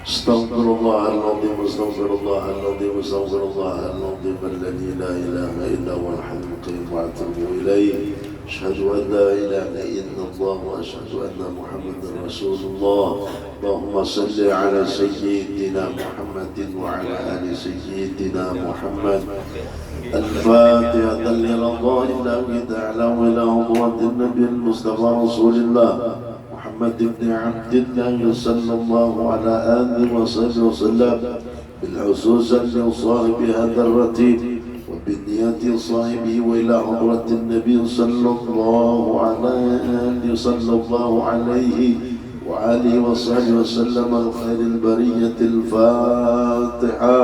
Astaghfirullahaladzim, astaghfirullahaladzim, astaghfirullahaladzim alladzi la ilaha illa huwal hayyul qayyum wa atubu ilaih. Asyhadu an la ilaha illallah wa asyhadu anna Muhammadar Rasulullah. Allahumma salli ala sayyidina Muhammadin wa ala ali sayyidina Muhammad. Al-Fatihah lillahi ta'ala wa ila hadratin Nabiyil Mustafa Rasulillah محمد بن عبد الله صلى الله على آله وصحبه وسلم بالخصوص لصاحب هذا الرتيب وبالنية صاحبه وإلى حضرة النبي صلى الله عليه وآله وصحبه وسلم الخير البرية. الفاتحة.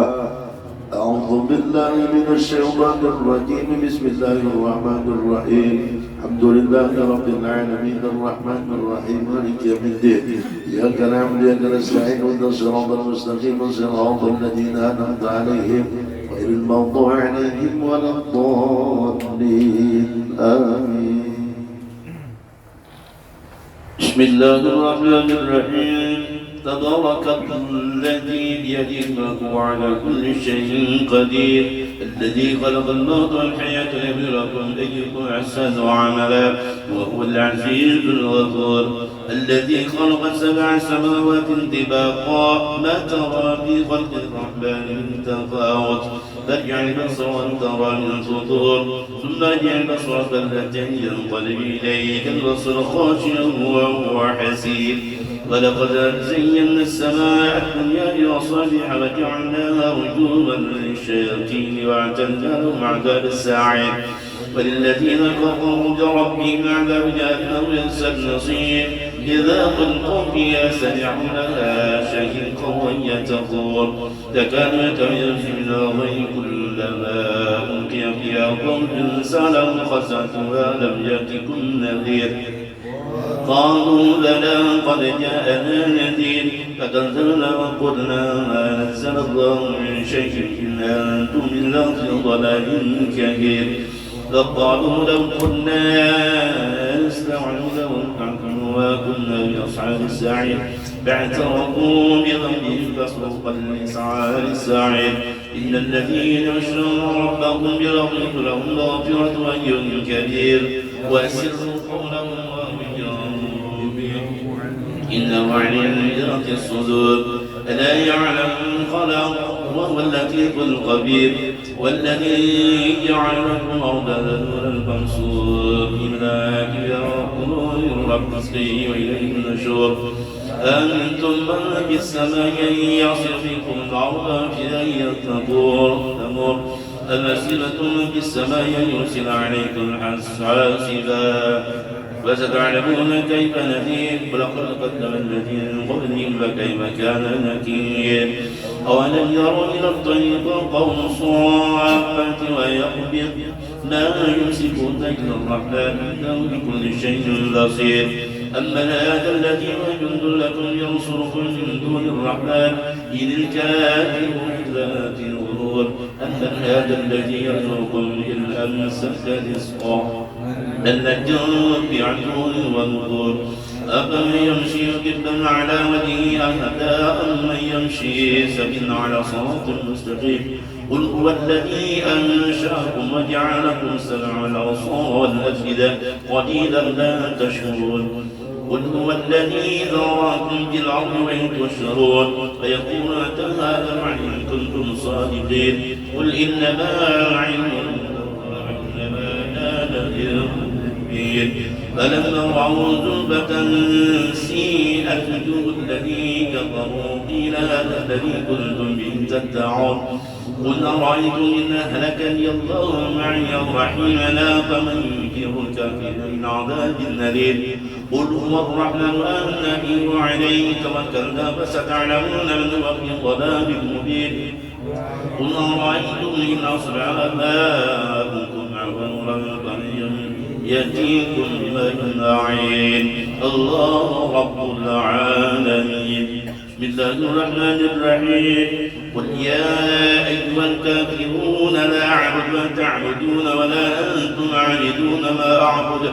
أعوذ بالله من الشيطان الرجيم. بسم الله الرحمن الرحيم. الحمد لله رب العالمين الرحمن الرحيم مالك يوم الدين. إياك نعبد وإياك نستعين اهدنا الصراط المستقيم صراط الذين أنعمت عليهم غير المغضوب عليهم ولا الضالين آمين. بسم الله الرحمن الرحيم. تبارك الذي بيده الملك وعلى كل شيء قدير الذي خلق الموت والحياة ليبلوكم أيكم أحسن عملا وهو العزيز الغفور الذي خلق 7 سماوات طباقا ما ترى في خلق الرحمن من تفاوت فارجع البصر وأن ترى من فطور ثم ارجع البصر فلتن ينقلب إليك البصر خاشعا وهو حسير ولقد زينا السماء الدنيا بمصابيح وجعلناها رجوما للشياطين وأعتدنا لهم عذاب الساعين وللذين كفروا بربهم عذاب جهنم بئس المصير إذا ألقوا فيها سمعوا لها شهيقا وهي تفور تكاد تميز من الغيظ كلما ألقي فيها فوج سألهم خزنتها لم يأتكم نذير قالوا بلى قد جاءنا نذير فكذبنا وقلنا ما نزل الله من شيء إن أنتم إلا في ضلال كبير فقالوا لو كنا نسمع لو نعقل وما كنا بأصحاب السعير فاعترفوا بذنبهم فسوقا لأصحاب السعير إن الذين يشركون ربهم بربهم لهم مغفرة وأجر كبير وأسروا قولهم إنه عليم بذات الصدور ألا يعلم من خلق وهو اللطيف الخبير والذي جعل لكم الأرض ذلولا فامشوا في مناكبها من ربكم وإليه النشور أنتم من في السماء يعصر فيكم الأرض في تمر أفحسبتم في السماء يرسل عليكم حاسبا فستعلمون كيف نذير ولقد قدم الذين من قبلهم فكيف كان نكير أولم يروا إلى الطير فوقهم صافات ويقبض ما يمسكون إلا الرحمن إنه بكل شيء بصير أما هذا الذي هو جند لكم ينصركم من دون الرحمن إن الكافرون إلا في غرور أما هذا الذي يرزقكم إن أمسك رزقا لنجوا بعدو ونفور أفمن يمشي كبا على وجهه أهدى أمن يمشي سبيلا على صراط مستقيم قل هو الذي أنشأكم وجعلكم السمع والأبصار والأفئدة قليلا ما تشكرون قل هو الذي ذراكم في الأرض وإن تشرون فيقول أتى هذا إن كنتم صادقين قل إنما علم فلما رأوا زلفة سيئت وجوه الذين كفروا قيل هذا الذي كنتم به تدعون قل أرأيتم إن أهلكني الله معي رحيمنا فمن ينكر الكافرين من عذاب أليم قل هو الرحمن آمنا عليه توكلنا فستعلمون من هو في ضلال مبين قل أرأيتم إن أصبح ماؤكم غورا فمن يأتيكم بماء معين الله رب العالمين. بسم الله الرحمن الرحيم. قل يا أيها الكافرون لا أعبد ما تعبدون ولا أنتم عابدون ما أعبد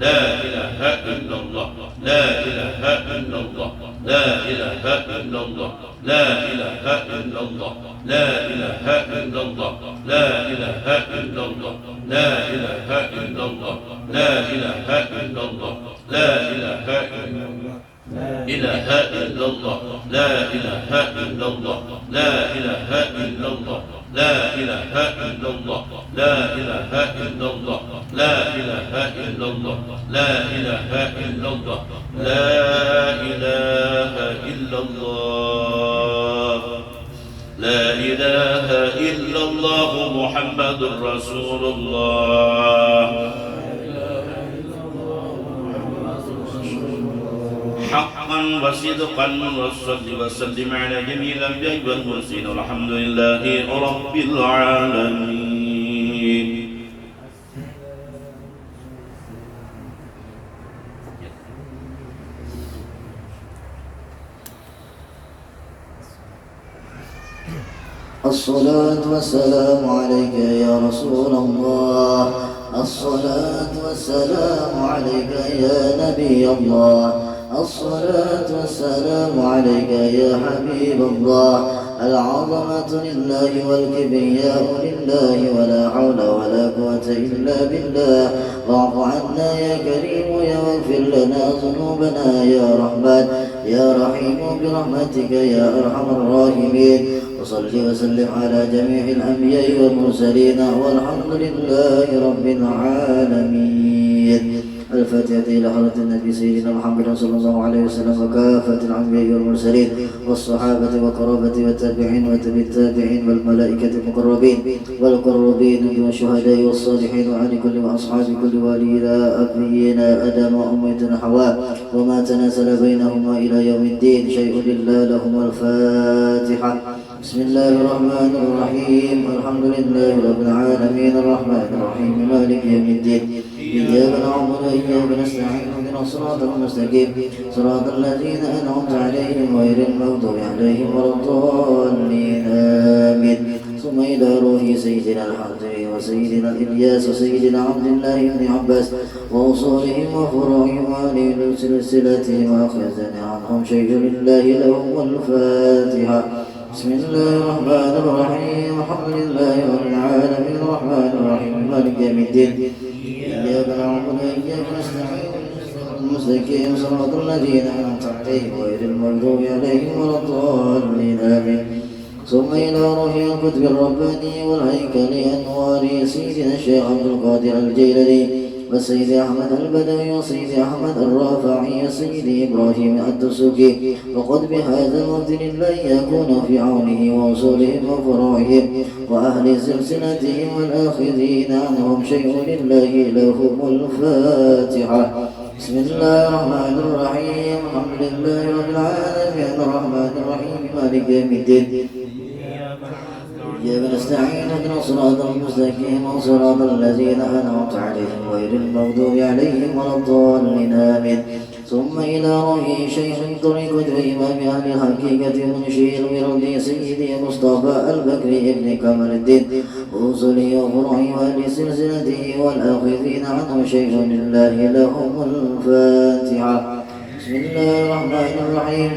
لا إله إلا الله لا إله إلا الله لا إله إلا الله لا إله إلا الله لا إله إلا الله لا إله إلا الله لا إله إلا الله لا إله إلا الله لا إله إلا الله إله إلا الله لا إله إلا الله لا إله إلا الله لا إله إلا الله لا إله إلا الله لا إله إلا الله لا إله إلا الله لا إله إلا الله لا إله إلا الله محمد رسول الله حقا وصدقا وصل وسلم على جميع الأنبياء والمرسلين والحمد لله رب العالمين. الصلاة والسلام عليك يا رسول الله الصلاة والسلام عليك يا نبي الله الصلاة والسلام عليك يا حبيب الله العظمة لله والكبرياء لله ولا حول ولا قوة إلا بالله واعف عنا يا كريم يا واغفر لنا ذنوبنا يا رحمن يا رحيم برحمتك يا أرحم الراحمين وصل وسلم على جميع الأنبياء والمرسلين والحمد لله رب العالمين. الفاتحة إلى حضرة النبي سيدنا محمد صلى الله عليه وسلم وكافة الأنبياء والمرسلين والصحابة وقرابة والتابعين والتابعين والملائكة المقربين والقربين والشهداء والصالحين وعن كل وأصحاب كل ولي إلى أبينا آدم وأمتنا حواء وما تناسل بينهما إلى يوم الدين شيء لله لهم الفاتحة. بسم الله الرحمن الرحيم الحمد لله رب العالمين الرحمن الرحيم مالك يوم الدين إياك نعبد وإياك نستعين اهدنا الصراط المستقيم صراط الذين أنعمت عليهم غير المغضوب عليهم ولا الضالين آمين. ثم إلى روح سيدنا الحضري وسيدنا الإلياس وسيدنا عبد الله بن عباس وأصولهم وفروعهم وآله سلسلتهم وأخذنا عنهم شيء لله لهم الفاتحة. بسم الله الرحمن الرحيم الحمد لله رب العالمين الرحمن الرحيم مالك يوم الدين إياك نعبد وإياك نستعين المستقيم صراط الذين أنعمت عليهم غير المغضوب عليهم ولا الضالين آمين. ثم إلى روح الكتب الرباني والهيكل أنوار سيدنا الشيخ عبد القادر الجيلاني وسيد أحمد البدوي وسيد أحمد الرافعي وسيد إبراهيم الدسوقي وقد بهذا الوقت لله يكون في عونه ووصولهم وفروعهم وأهل سلسلتهم والآخذين عنهم شيء لله لهم الفاتحة. بسم الله الرحمن الرحيم الحمد لله رب العالمين الرحمن الرحيم مالك يوم الدين إياك نستعين اهدنا الصراط المستقيم صراط الذين أنعمت عليهم غير المغضوب عليهم ولا الضالين آمين. ثم إلى رأي شيخ طريقة وإمام أهل الحقيقة منشئ الورد سيدي مصطفى البكري ابن كمال الدين وصله وفرعه وأهل سلسلته والآخذين عنه شيخ لله لهم الفاتحة. بسم الله الرحمن الرحيم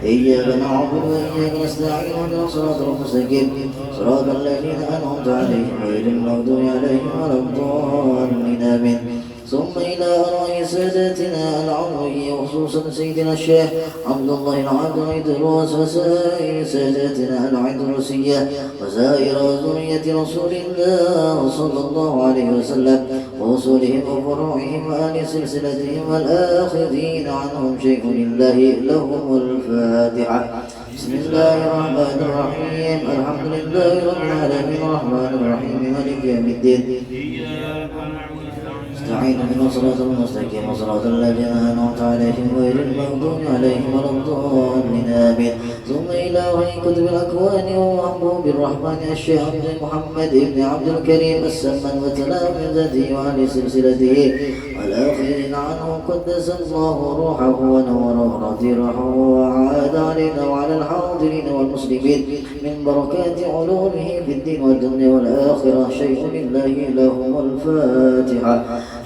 إياك نعبد وإياك نستعين اهدنا الصراط المستقيم صراط الذين أنعمت عليهم غير المغضوب عليهم ولا الضالين آمين. ثم إلى أرواح ساداتنا العمري وخصوصا سيدنا الشيخ عبد الله العبد الدروس وسائر ساداتنا العندروسية وسائر ذرية رسول الله صلى الله عليه وسلم ووصولهم وفروعهم وآل سلسلتهم والآخذين عنهم شيء لله لهم الفاتحة. بسم الله الرحمن الرحيم الحمد لله رب العالمين الرحمن الرحيم مالك يوم الدين نستعين من صراط المستقيم صراط الذين أنعمت عليهم غير المغضوب عليهم ولا الضالين آمين. ثم إلى وحي كتب الأكوان ومحبوب الرحمن الشيخ عبد محمد بن عبد الكريم السمن وتلامذته وعلى سلسلته والآخرين عنه قدس الله روحه ونور رضيره وعاد علينا وعلى الحاضرين والمسلمين من بركات علومه في الدين والدنيا والآخرة. شيء لله له الفاتحة.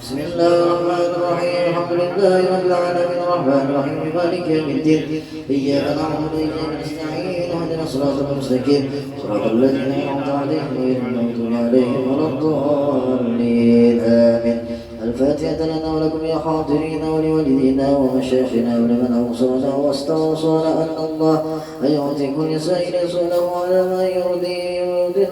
بسم الله الرحمن الرحيم. الحمد لله رب العالمين الرحمن الرحيم مالك يوم الدين. إياك نعبد وإياك نستعين اهدنا الصراط المستقيم صراط الذين أنعمت عليهم غير المغضوب عليهم ولا الضالين آمين. الفاتحة لنا ولكم يا حاضرين ولوالدينا ومشايخنا ولمن أوصانا واستوصانا أن الله أن يعطي كل سائل سؤله على ما يرضي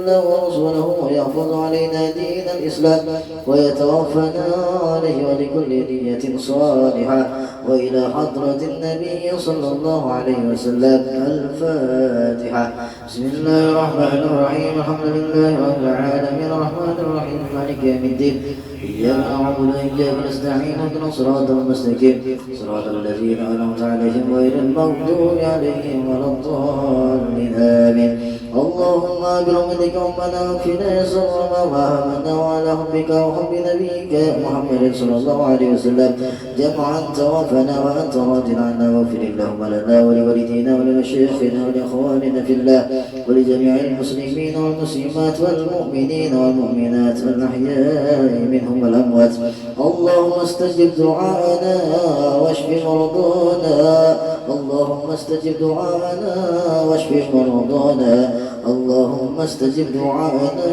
الله ورسوله ويحفظ علينا دين الإسلام ويتوفنا عليه ولكل نية صالحة وإلى حضرة النبي صلى الله عليه وسلم. الفاتحة. بسم الله الرحمن الرحيم. الحمد لله رب العالمين الرحمن الرحيم مالك يوم الدين. إياك نعبد وإياك نستعين اهدنا الصراط المستقيم صراط الذين أنعمت عليهم غير المغضوب عليهم ولا الضالين آمين. اللهم برحمتك ربنا واكفنا شر ما وهمنا وعلى حبك وحب نبيك محمد صلى الله عليه وسلم جمعا توفنا وأنت راض عنا واغفر اللهم لنا ولوالدينا ولمشايخنا ولإخواننا في الله ولجميع المسلمين والمسلمات والمؤمنين والمؤمنات والأحياء منهم والأموات. اللهم استجب دعاءنا واشف مرضانا. اللهم استجب دعاءنا واشف مرضانا. اللهم استجب دعاءنا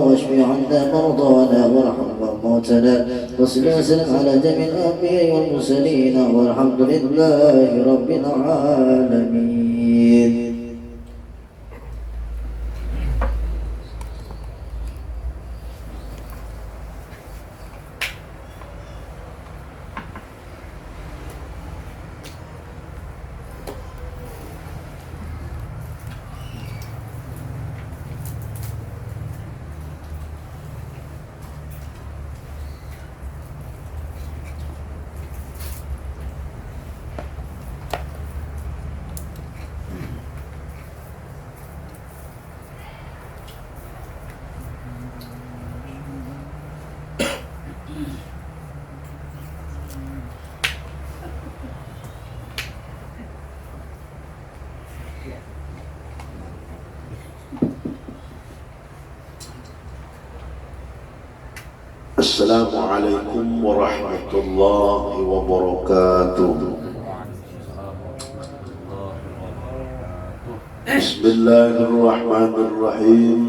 واشف عنا مرضانا وارحم موتنا وصل وسلم على جميع الأنبياء والمرسلين والحمد لله رب العالمين. Assalamualaikum warahmatullahi wabarakatuh. Bismillahirrahmanirrahim.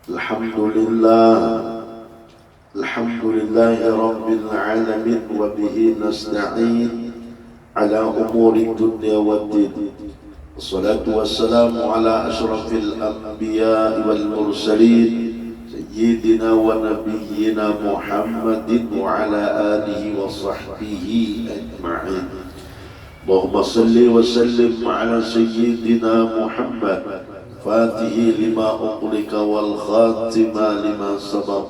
Alhamdulillahi rabbil alamin wa bihi nasta'in ala umuri dunya waddin. Wassalatu wassalamu ala ashrafil anbiya'i wal mursalin سيدنا ونبينا محمد وعلى آله وصحبه أجمعين. اللهم صل وسلم على سيدنا محمد فاتح لما أغلق والخاتم لما سبق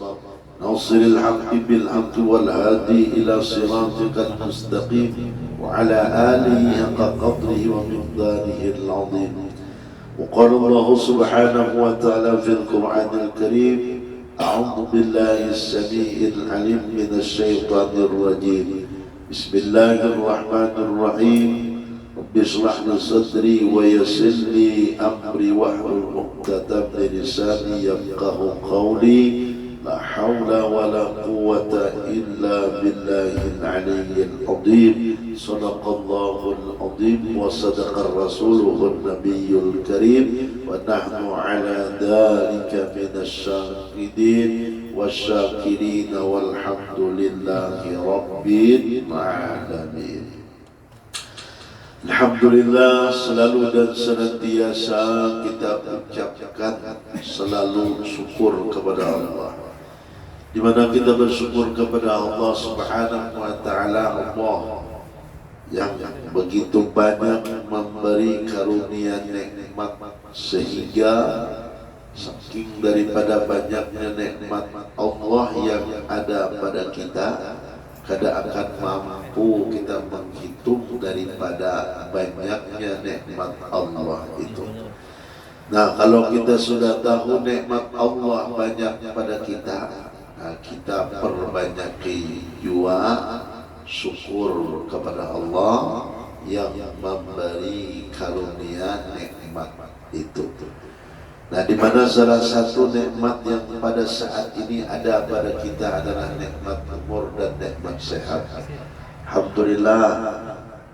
ناصر الحق بالحق والهادي إلى صراطك المستقيم وعلى آله حق قدره ومقداره العظيم. وقال الله سبحانه وتعالى في القرآن الكريم: أعوذ بالله السميع العليم من الشيطان الرجيم. بسم الله الرحمن الرحيم. رب اشرح لي صدري ويسر لي أمري واحلل عقدة من لساني يفقهوا قولي. لا حول ولا قوة إلا بالله العلي العظيم. صدق الله العظيم وصدق رسوله النبي الكريم ونحن على ذلك من الشاهدين والشاكرين والحمد لله رب العالمين. Alhamdulillah, selalu dan senantiasa kita ucapkan selalu syukur kepada Allah. Di mana kita bersyukur kepada Allah Subhanahu wa taala, Allah yang begitu banyak memberi karunia nikmat sehingga saking daripada banyaknya nikmat Allah yang ada pada kita, kada akan mampu kita menghitung daripada banyaknya nikmat Allah itu. Nah, kalau kita sudah tahu nikmat Allah banyak pada kita, nah, kita perbanyaki jua syukur kepada Allah yang memberi karunia nikmat itu. Nah, di mana salah satu nikmat yang pada saat ini ada pada kita adalah nikmat umur dan nikmat sehat. Alhamdulillah,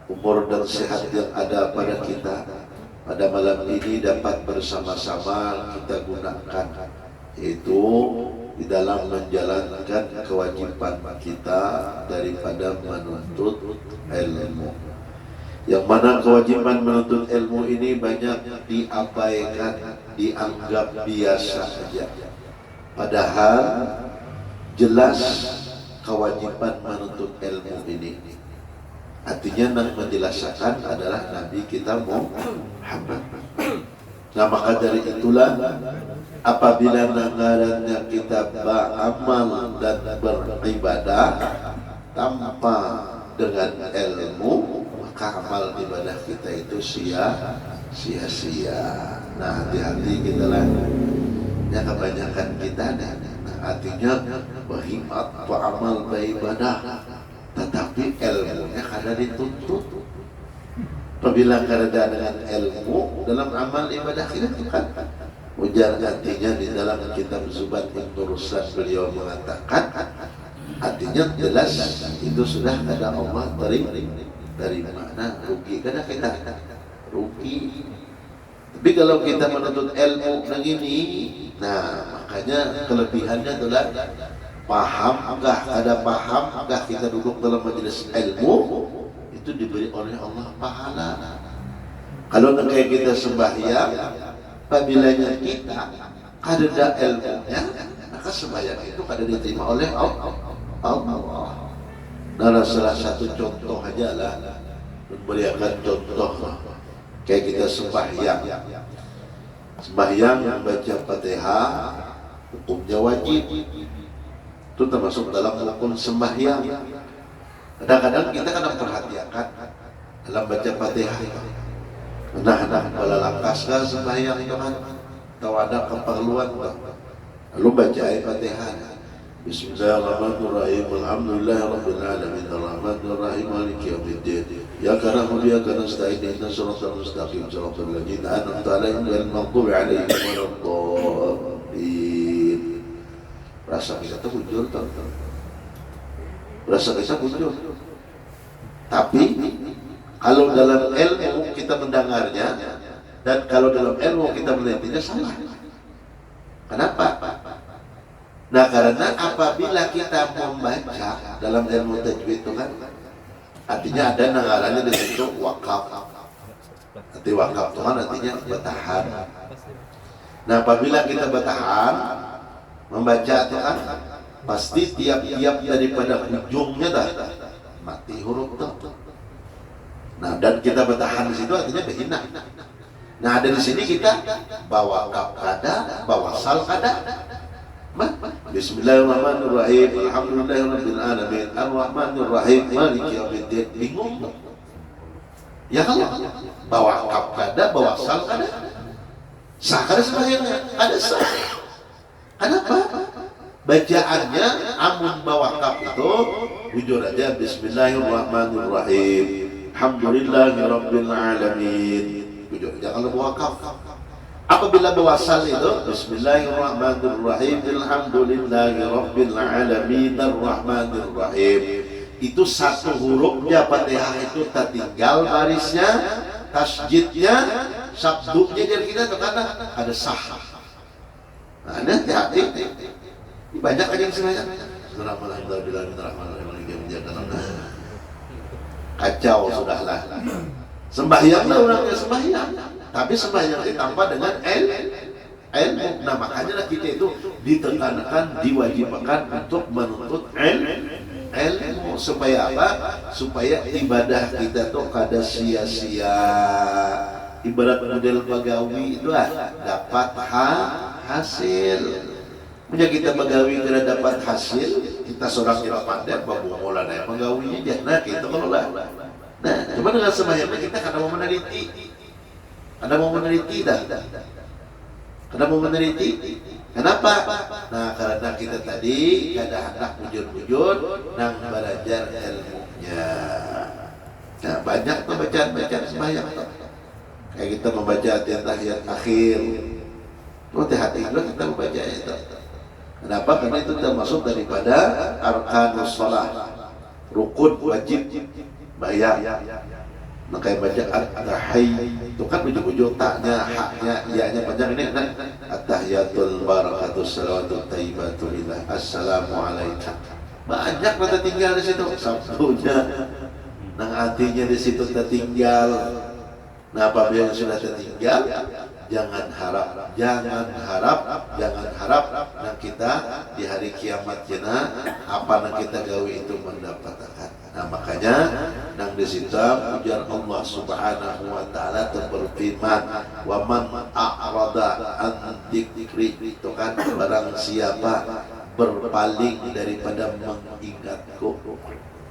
umur dan sehat yang ada pada kita pada malam ini dapat bersama-sama kita gunakan, yaitu di dalam menjalankan kewajiban kita daripada menuntut ilmu. Yang mana kewajiban menuntut ilmu ini banyak diabaikan, dianggap biasa saja. Padahal jelas kewajiban menuntut ilmu ini. Artinya yang menjelaskan adalah Nabi kita Muhammad. Nah, maka dari itulah apabila nagarannya kita beramal dan beribadah tanpa dengan ilmu, maka amal ibadah kita itu sia-sia. Nah, hati-hati kita lah. Ya, kebanyakan kita nah, artinya berkhidmat beramal beribadah, tetapi ilmunya kada dituntut. Apabila kada dengan ilmu dalam amal ibadah kita kan ujar, artinya di dalam kitab Zubat Ibnu Ruslan beliau mengatakan, artinya jelas itu sudah ada Allah dari mana rugi, karena kita rugi. Tapi kalau kita menuntut ilmu begini, nah makanya kelebihannya adalah paham enggak, ada paham enggak kita duduk dalam majelis ilmu itu diberi oleh Allah pahala. Kalau kayak kita sembahyang, apabila kita ada ilmunya, maka sembahyang itu kada diterima oleh Allah. Nah, salah satu contoh aja lah, memberikan contoh kayak kita sembahyang baca Fatihah hukumnya wajib, itu termasuk dalam rukun sembahyang. Kadang-kadang kita kadang perhatikan dalam baca Fatihah, nah bala langkah sembahyang itu kan tahu ada keperluan, lalu baca Fatihah. Bismillahirrahmanirrahim. Alhamdulillahirabbil alamin. Arrahmanir rahim. Maliki yaumiddin. Iyyaka na'budu wa iyyaka nasta'in. Ihdinas siratal mustaqim. Siratal ladzina an'amta 'alaihim ghairil maghdubi 'alaihim waladdallin. Rasa kita muncul, rasa kita muncul. Tapi kalau dalam ilmu kita mendengarnya dan kalau dalam ilmu kita menelitinya salah. Kenapa? Nah, karena apabila kita membaca dalam ilmu tajwid itu kan artinya ada nagarannya di situ wakaf. Arti wakaf itu kan artinya bertahan. Nah, apabila kita bertahan membaca itu kan pasti tiap-tiap daripada ujungnya dah mati huruf itu. Nah, dan kita bertahan di situ artinya berhina. Nah, dari sini kita bawa kaf kada, bawa sal kada. Bismillahirrahmanirrahim. Alhamdulillahirabbil alamin. Arrahmanir rahim. Maliki yaumiddin. Bingung. Ya kan? Bawa kaf kada, bawa sal kada. Sah kada sembahyangnya? Ada sah. Kenapa? Bacaannya amun bawa kaf itu jujur aja Bismillahirrahmanirrahim. Alhamdulillahirabbil alamin. Jujur aja kalau bawa kaf. Apabila bawa sal itu Bismillahirrahmanirrahim. Alhamdulillahirabbil alamin arrahmanir rahim. Itu satu hurufnya Fatihah itu tertinggal barisnya, tasjidnya, sabdunya jadi kita terkata ada sah. Nah, ini hati-hati. Banyak aja yang sengaja. Kacau sudahlah. Sembahyanglah orangnya sembahyang. Tapi sembahyang itu tanpa dengan ilmu. Nah, makanya kita itu ditekankan, diwajibkan untuk menuntut ilmu. Supaya apa? Supaya ibadah kita tuh kada sia-sia. Ibarat model pegawai itu dapat hasil. Punya kita menggawi kena dapat hasil, kita seorang yang pandai bawa yang menggawinya jangan kita kalau lah. Nah, cuma dengan sembahyangnya kita karena mau meneliti, karena mau meneliti. Kenapa? Nah, karena kita tadi kada hendak bujur-bujur nang belajar ilmunya. Nah, banyak tuh bacaan sembahyang tuh. Kayak kita membaca tahiyat akhir. Tuh hati kita membaca itu. Kenapa? Karena itu termasuk daripada arkanus shalah, rukun wajib bayar. Maka yang baca at-tahiyat itu kan ujung-ujung taknya, haknya, ianya panjang ini kan at-tahiyatul barakatus salawatut thayyibatu lillah assalamualaikum. Banyak kata tinggal di situ sabtunya. Nang artinya di situ tertinggal. Nah, apabila sudah tertinggal, jangan harap nang kita di hari kiamat jena apa nang kita gawe itu mendapatkan. Nah, makanya nang di situ ujar Allah Subhanahu wa taala berfirman, "Wa man a'rada an dzikri," itu kan barang siapa berpaling daripada mengingatku.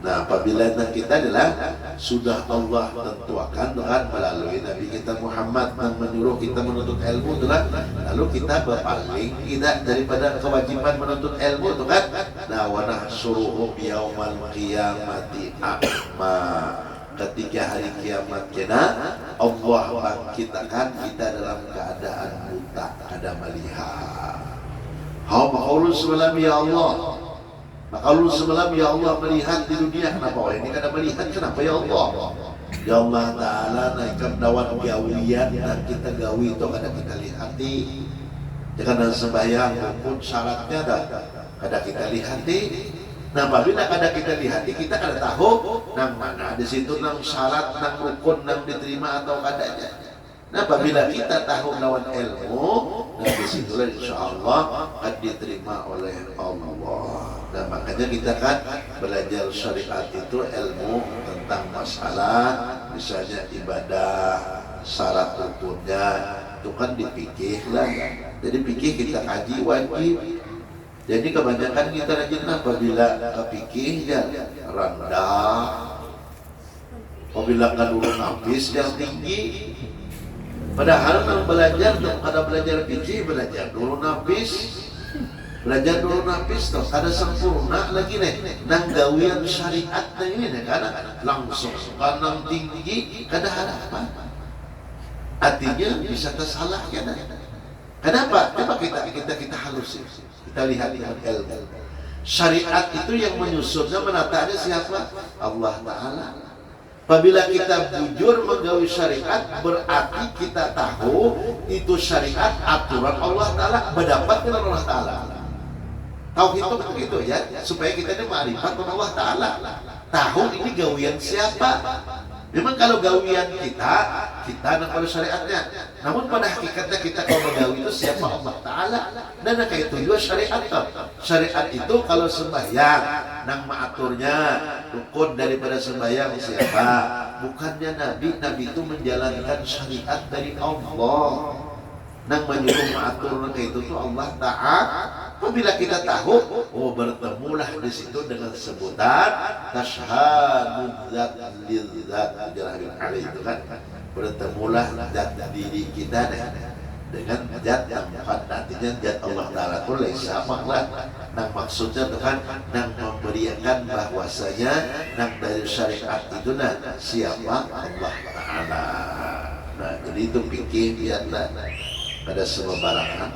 Nah, apabila kita adalah sudah Allah tentukan dengan melalui Nabi kita Muhammad yang menyuruh kita menuntut ilmu itulah, lalu kita berpaling tidak daripada kewajiban menuntut ilmu itu kan. Nah, wa nahsyuruhum yaumal qiyamati a'ma. Ketika hari kiamat kena Allah bangkitkan kita dalam keadaan buta, kada melihat. Haulun semalam ya Allah. Maka Allah semalam ya Allah melihat di dunia, kenapa ini kada melihat, kenapa ya Allah? Ya Allah Ta'ala naikkan dawan gawian dan kita gawi itu kada kita lihati. Jangan sembahyang pun syaratnya kada kita lihati. Nah, apabila kada kita lihati kita kada tahu nang mana di situ nang syarat, nang rukun, nang diterima atau kadanya. Nah, apabila kita tahu lawan ilmu, nah disitulah insya Allah akan diterima oleh Allah. Nah, makanya kita kan belajar syariat itu ilmu tentang masalah, misalnya ibadah, syarat rukunnya, itu kan dipikir lah. Jadi pikir kita kaji wajib. Jadi kebanyakan kita rajin apabila kepikir ya rendah, apabila kadulun habis yang tinggi. Padahal kalau belajar, ada belajar fikih, belajar dulu nafis, terus ada sempurna lagi nih, nang gawian syariat ini nih, karena langsung kanang tinggi, kada harapan, artinya bisa tersalah ya. Kenapa? Coba kita halusin, kita lihat ilmu. Syariat itu yang menyusunnya, menatanya siapa? Allah Ta'ala. Apabila kita bujur menggawi syariat, berarti kita tahu itu syariat aturan Allah Ta'ala, berdapat dengan Allah Ta'ala. Tahu itu begitu ya, supaya kita ini ma'rifat dengan Allah Ta'ala. Tahu ini gawian siapa. Memang kalau gawian kita nak pada syariatnya. Namun pada hakikatnya kita kalau menggawi itu siapa? Allah Ta'ala. Dan kayak itu juga syariat. Syariat itu kalau sembahyang, nang mengaturnya, rukun daripada sembahyang siapa? Bukannya Nabi itu menjalankan syariat dari Allah. Nang menyuruh mengatur kayak itu tuh Allah Ta'ala. Apabila kita tahu, oh bertemulah di situ dengan sebutan tasyhadu zat lil zat jalal alaihi itu kan, bertemulah zat diri kita dengan zat yang artinya zat Allah Ta'ala itu laisa maklah. Nang maksudnya itu kan nang memberikan bahwasanya nang dari syariat itu nah siapa? Allah Ta'ala. Nah, jadi itu pikir biarlah pada semua barangan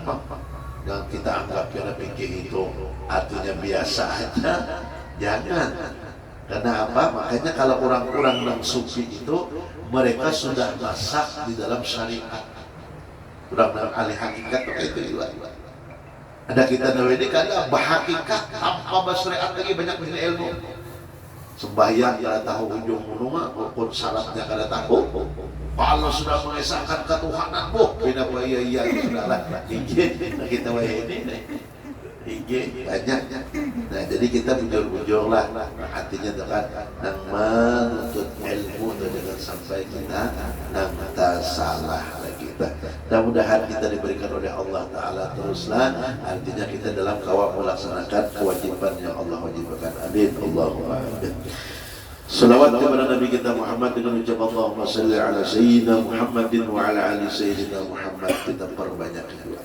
yang kita anggap karena pikir itu artinya biasa aja, jangan. Karena apa? Makanya kalau orang-orang yang sufi itu mereka sudah masak di dalam syariat. Orang-orang ahli hakikat itu juga. Ada kita ini kada bahakikat tanpa bersyariat lagi banyak ilmu. Sembahyang kada tahu ujung munuma, rukun syaratnya kada tahu. Kalau sudah mengesahkan ketuhanan, beda iya sudahlah. Izin kita ini, izin banyak. Nah, jadi kita bujur-bujur lah. Artinya dengan nang menuntut ilmu dengan sampai kita nang tak salah lagi. Mudah-mudahan kita diberikan oleh Allah Ta'ala teruslah, artinya kita dalam kawal melaksanakan kewajiban yang Allah wajibkan. Amin. Allahumma amin. Salawat kepada Nabi kita Muhammad dengan ucap Allahumma salli ala Sayyidina Muhammadin wa ala ali Sayyidina Muhammad. Kita perbanyak juga.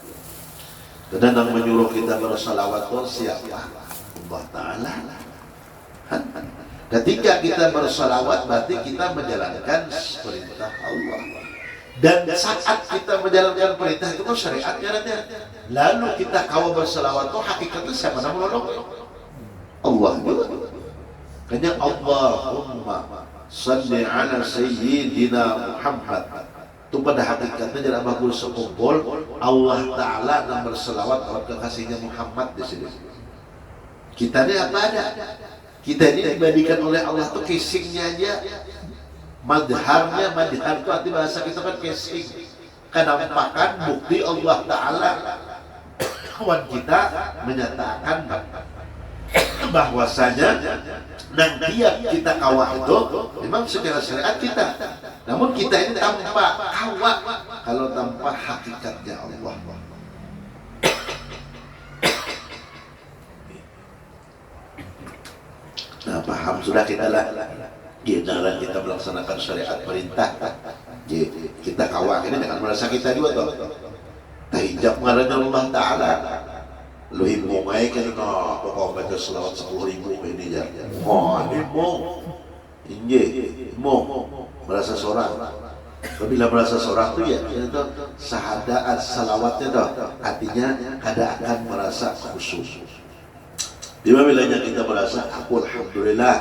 Dan yang menyuruh kita bersalawat itu siapa? Allah Ta'ala. Ketika kita bersalawat berarti kita menjalankan perintah Allah. Dan saat kita menjalankan perintah itu syariatnya. Lalu kita kawal bersalawat itu hakikatnya siapa nama Allah? Allah juga. Kanya Allahumma salli ala Sayyidina Muhammad. Itu pada hakikatnya jadi bagus sekumpul Allah Ta'ala dan bersalawat kepada kekasihnya Muhammad di sini. Kita ini apa ada? Kita ini dibandingkan oleh Allah itu casingnya aja. Madharnya, madhar itu arti bahasa kita kan casing, kenampakan bukti Allah Ta'ala. Kawan kita menyatakan bahwasanya dan tiap kita kawah itu memang secara syariat kita, namun kita ini tanpa kawah kalau tanpa hakikatnya Allah. Nah, paham sudah kita lah. Gimana kita melaksanakan syariat perintah, kita kawal ini dengan merasa kita juga tuh. Tahijab ngarannya Allah Ta'ala. Lu himbau baik kan, pokok baca selawat 10.000 ini aja. Himbau, himbau, merasa seorang. Bila merasa seorang tuh ya, itu syahadat salawatnya tuh, artinya kada akan merasa khusyuk. Bilanya kita merasa aku alhamdulillah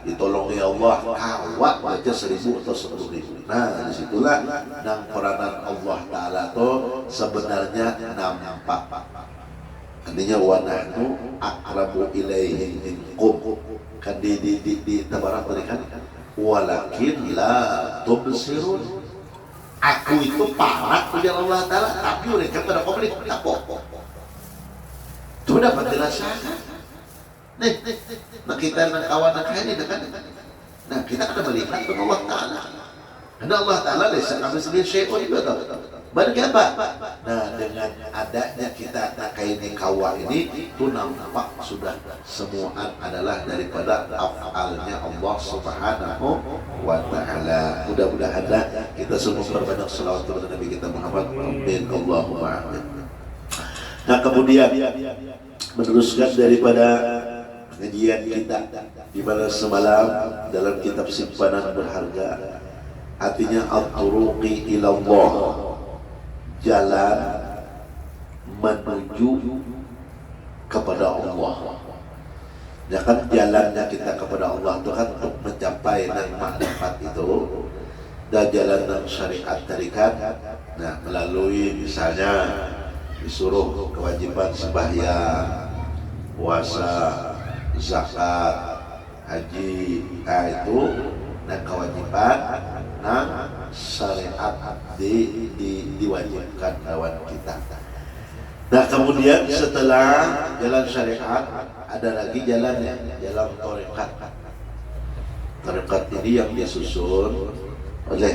ditolongi Allah, kawat baca 1.000 atau 10.000. Nah, disitulah nang peranan Allah Ta'ala tuh sebenarnya nampak. Artinya wa nahnu aqrabu ilaihi minkum. Kan di tabarak tadi kan walakin la tubsirun. Aku itu parat punya Allah Ta'ala, tapi mereka pada konflik apa? Itu dapat dirasakan. Nah kita nak kawan nak ini kan. Nah kita kena melihat kepada Allah Ta'ala. Karena Allah Ta'ala lesa kami sendiri syai'un juga tahu. Bagaimana? Nah dengan adanya kita tak ini kawah ini, itu nampak sudah semua adalah daripada af'alnya Allah Subhanahu wa Ta'ala. Mudah-mudahan kita semua berbanyak selawat kepada Nabi kita Muhammad. Amin. Allahumma amin. Nah kemudian meneruskan daripada kajian kita di mana semalam dalam kitab simpanan berharga, artinya al-turuqi ilallah, jalan menuju kepada Allah. Ya kan jalannya kita kepada Allah itu kan untuk mencapai dan makrifat itu, dan jalan dan syariat tadi kan, nah melalui misalnya disuruh kewajiban sembahyang, puasa, zakat, haji, itu dan kewajiban dan syariat diwajibkan lawan kita. Nah kemudian setelah jalan syariat ada lagi jalannya, jalan tarekat. Tarekat ini yang disusun oleh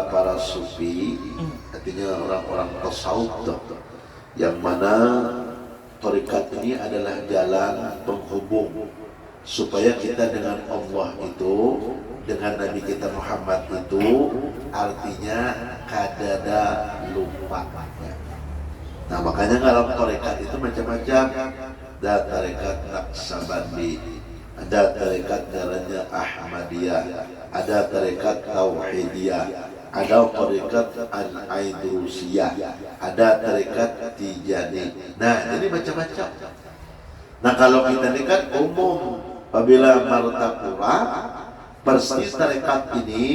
para sufi, artinya orang-orang tasawuf, yang mana tarekat ini adalah jalan penghubung supaya kita dengan Allah itu, dengan Nabi kita Muhammad itu, artinya kadada lupa. Nah makanya dalam tarekat itu macam-macam. Ada tarekat Naqsabandi, ada tarekat jalannya Ahmadiyah, ada tarekat Tauhidiyah, ada tarekat Al-Aidrusiyah, ada tarekat Tijani. Nah, ini macam-macam. Nah, kalau kita ini kan umum, apabila Martapura persis tarekat ini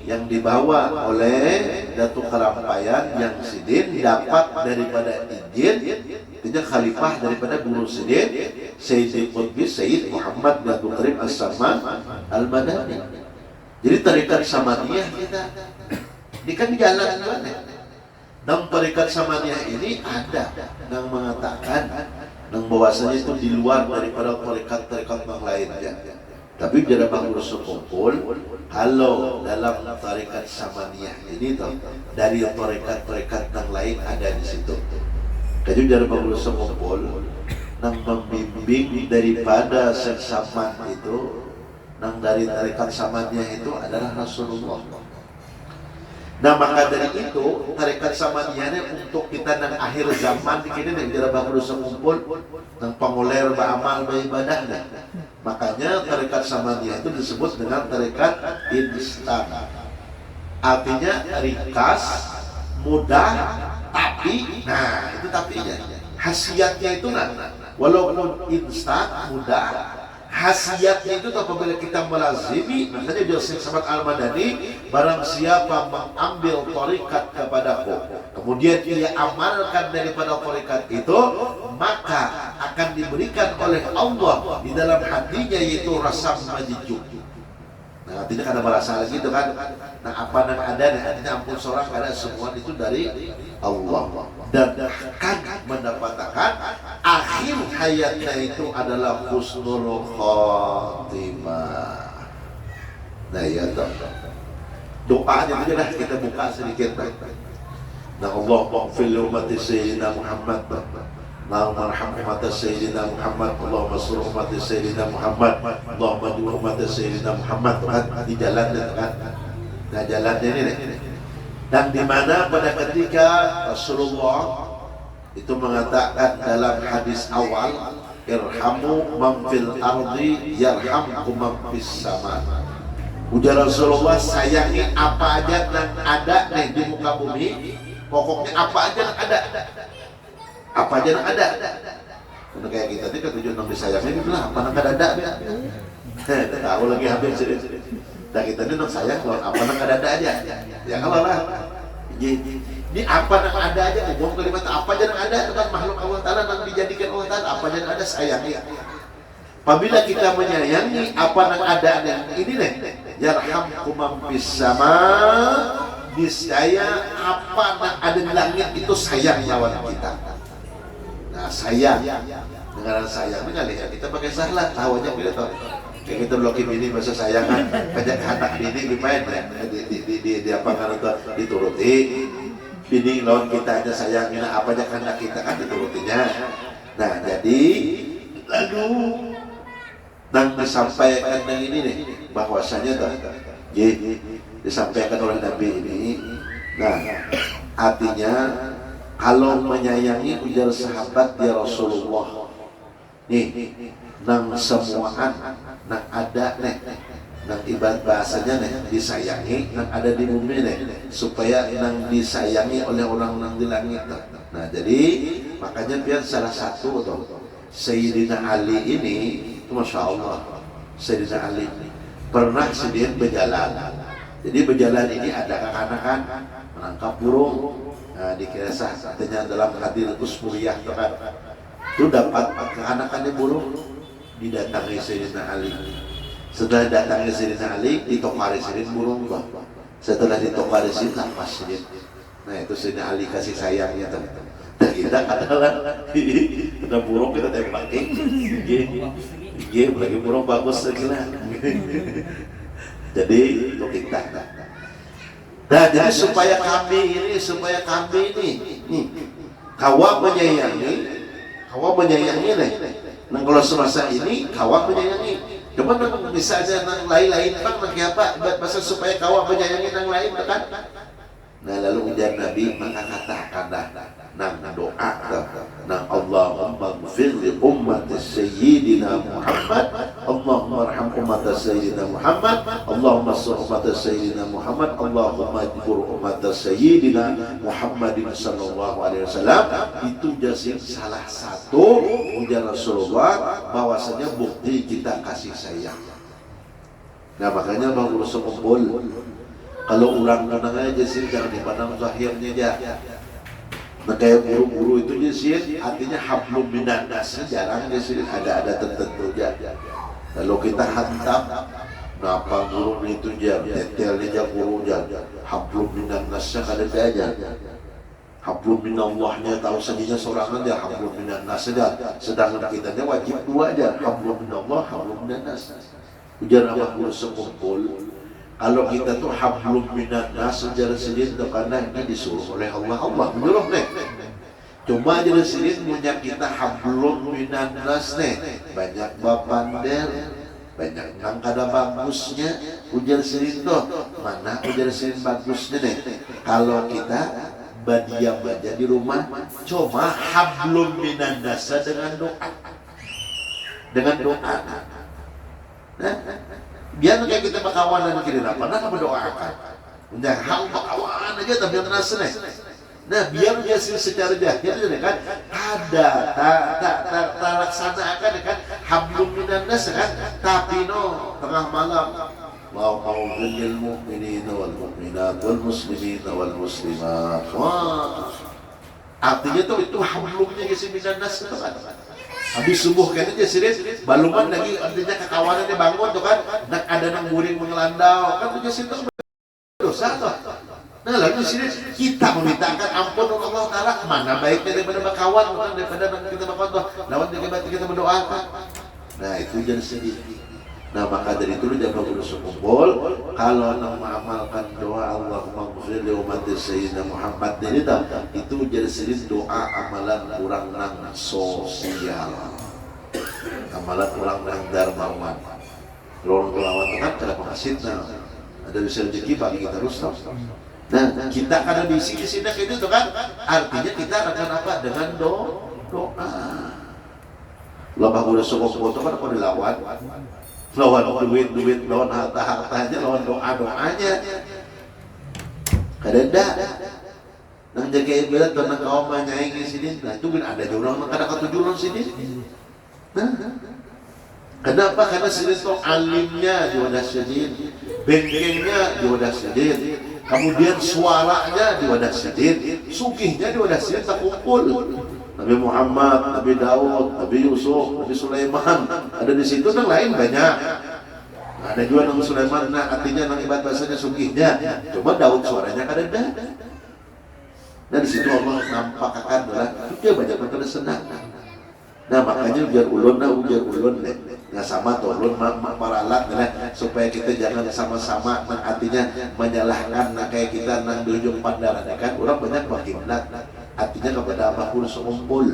yang dibawa oleh Datuk Karampayan yang Sidin dapat daripada izin, artinya khalifah daripada Guru Sidin Sayyid Qutbi Sayyid Muhammad Abdul Karim As-Saman Al-Madani. Jadi tarekat Samaniyah kita ini kan jalan mana? Dan tarekat Samaniyah ini ada yang mengatakan yang bahwasanya itu di luar daripada tarekat-tarekat yang lainnya. Tapi jara bagus kumpul, kalau dalam tarekat Samaniyah ini tuh dari tarekat-tarekat yang lain ada di situ. Jadi jara bagus kumpul, nang membimbing daripada Saman itu, nang dari tarekat Samaniyah itu adalah Rasulullah. Nah maka dari itu tarekat Samaniyahnya untuk kita nang akhir zaman ini nang jara bagus kumpul, nang panguler beramal beribadah dah. Makanya tarekat Samaniyah itu disebut dengan tarekat instan. Artinya ringkas, mudah, tapi, nah itu tapinya. Khasiatnya itu walaupun instan, mudah, khasiatnya itu apabila kita melazimi. Makanya Syekh Samad Al-Madani, barang siapa mengambil tarekat kepadaku, kemudian ia amalkan daripada tarekat itu, maka akan diberikan oleh Allah di dalam hatinya yaitu rasa majijuk. Nah, tidak ada merasa lagi itu kan. Nah, apa yang ada, artinya ampun seorang karena semua itu dari Allah. Dan akan mendapatkan akhir hayatnya itu adalah husnul khotimah. Nah, ya toh. Doanya itu dah kita buka sedikit. Nah, Allahumma fil ummati sayyidina Muhammad. Allahumma arham ummata sayyidina Muhammad. Allahumma sur ummata sayyidina Muhammad. Allahumma di ummata sayyidina Muhammad. Kan di jalan itu kan. Nah, jalannya ini nih. Dan di mana pada ketika Rasulullah itu mengatakan dalam hadis awal, irhamu man fil ardi yarhamkum man fis sama. Ujar Rasulullah, sayangi apa aja yang ada nih di muka bumi, pokoknya apa aja yang ada. Apa aja yang ada. Karena kayak kita tadi ketujuan yang disayangi itu lah, apa yang ada. Tahu lagi habis sini. Dan kita ini sayang kalau apa yang ada aja. Ya kalau lah. Ini apa yang ada aja, ngomong kalimat apa aja yang ada itu kan makhluk Allah Ta'ala yang dijadikan Allah Ta'ala, apa aja yang ada sayangi. Apabila kita menyayangi apa yang ada dan ini nih, yarhamkum man fis sama, niscaya apa yang ada di langit itu sayang lawan kita. Nah, sayang dengan sayang ini kali ya kita pakai salah, tahu aja kita tahu. Kayak kita blokin ini masa sayangan, pajak anak bini gimana ya? Di apa kan itu dituruti. Bini lawan kita aja sayangin apa aja anak kita kan diturutinya. Nah, jadi lalu dan disampaikan yang ini nih, bahwasanya tuh disampaikan oleh Nabi ini. Nah, artinya kalau menyayangi ujar sahabat ya Rasulullah nih nang semuaan nang ada nih nang ibarat bahasanya nih disayangi nang ada di bumi nih supaya nang disayangi oleh orang-orang di langit. Nah jadi makanya biar salah satu tuh Sayyidina Ali ini itu Masya Allah, Sayyidina Ali pernah sedih berjalan. Jadi berjalan ini ada anak-anak menangkap burung. Nah, di kisah katanya dalam hadis Usmuriyah itu dapat keanakannya burung, didatangi Sayyidina Ali. Setelah datangi Sayyidina Ali, ditokarisin burung bah. Setelah ditokarisin lepas dia. Nah itu Sayyidina Ali kasih sayangnya tuh. Dan kita adalah ada burung kita tempakin, lagi burung bagus lagi lah. Jadi untuk kita. Nah, jadi supaya kami ini kawa menyayangi nih. Nah kalau semasa ini kawa menyayangi. Cuma bisa aja nang lain-lain bang apa bahasa supaya kawa menyayangi nang lain kan. Nah lalu ujar Nabi maka katakanlah nang doa nang Allahumma ighfir li ummati sayyidina Muhammad, Allahumma arham ummati sayyidina Muhammad, Allahumma sur ummati sayyidina Muhammad, Allahumma jbur ummati sayyidina Muhammadin sallallahu alaihi wasallam. Itu jadi salah satu ujar Rasulullah bahwasanya bukti kita kasih sayang. Nah makanya Bang Rasul kumpul kalau orang kadang aja sih jangan dipandang zahirnya aja. Nah kayak guru-guru itu sih artinya hablum minan nas, jarang sih ada tertentu aja. Kalau kita hantam napa guru itu aja detailnya aja guru aja hablum minan nasnya kada aja. Hablum minallahnya tahu sendirinya seorang aja hablum minan nas saja. Sedangkan kita wajib dua aja hablum minallah hablum minan nas. ujar apa guru sekumpul. Kalau kita tuh hablum minan nas ujar sidin tuh karena ini disuruh oleh Allah menyuruh nih. Cuma jadi sidin punya kita hablum minan nas nih, banyak bapander, banyak yang kada bagusnya ujar sidin tuh. Mana ujar sidin bagusnya nih? Kalau kita berdiam aja di rumah, cuma hablum minan nas dengan doa. Nah, biar kayak kita berkawanan kira apa? Nah, berdoakan. Udah hal berkawan aja tapi yang terasa nih. Nah, biar dia secara jahil kan ada tak laksanakan kan hablum minan nas kan, tapi no tengah malam wa'udhil mu'minina wal mu'minat wal muslimina wal muslimat. Wah, artinya tuh itu hablumnya ke minan nas itu kan. Habis subuh kan aja serius, baluman lagi artinya kekawanan dia bangun tuh kan, nak ada nang guring mengelandau kan tuh situ dosa tuh. Nah lalu serius kita memintakan ampun Allah Taala, mana baiknya daripada berkawan, bukan daripada kita berkawan tuh, lawan kita berdoa kan. Nah itu jadi sedih. Nah maka dari itu jangan berus kumpul. Kalau nak mengamalkan doa Allahumma ghfir li ummati sayyidina Muhammad itu jadi sedih doa amalan kurang nang sosial, amalan kurang nang dermawan. Lorong lawan kan cara pengasihna ada bisa rezeki bagi kita terus. Nah kita kada bisi di sini kayak itu kan, artinya kita akan apa dengan doa. Loba udah kumpul itu kan kalau dilawan. Lawan duit, lawan harta-hartanya, lawan doa-doanya. Kadang nang jaga ibadah tuh nang kaum manyaing di sini. Nah itu kan ada orang nang kada ketujuan sini. Nah, kenapa? Karena sini tuh alimnya di wadah sedin, bengkengnya di wadah sedin, kemudian suaranya di wadah sedin, sugihnya di wadah sedin tak kumpul. Nabi Muhammad, Nabi Daud, Nabi Yusuf, Nabi Sulaiman ada di situ, yang lain banyak. Ada juga Nabi Sulaiman, nah artinya nang ibadah bahasanya sugihnya. Coba Daud suaranya kada ada. Nah di situ Allah nampakkan adalah dia banyak pada senang. Nah makanya ujar ulun deh. Nah sama tuh ulun maralat supaya kita jangan sama-sama nang artinya menyalahkan nah kayak kita nang di ujung pandaran kan orang banyak berkiblat. Artinya kepada apapun sekumpul.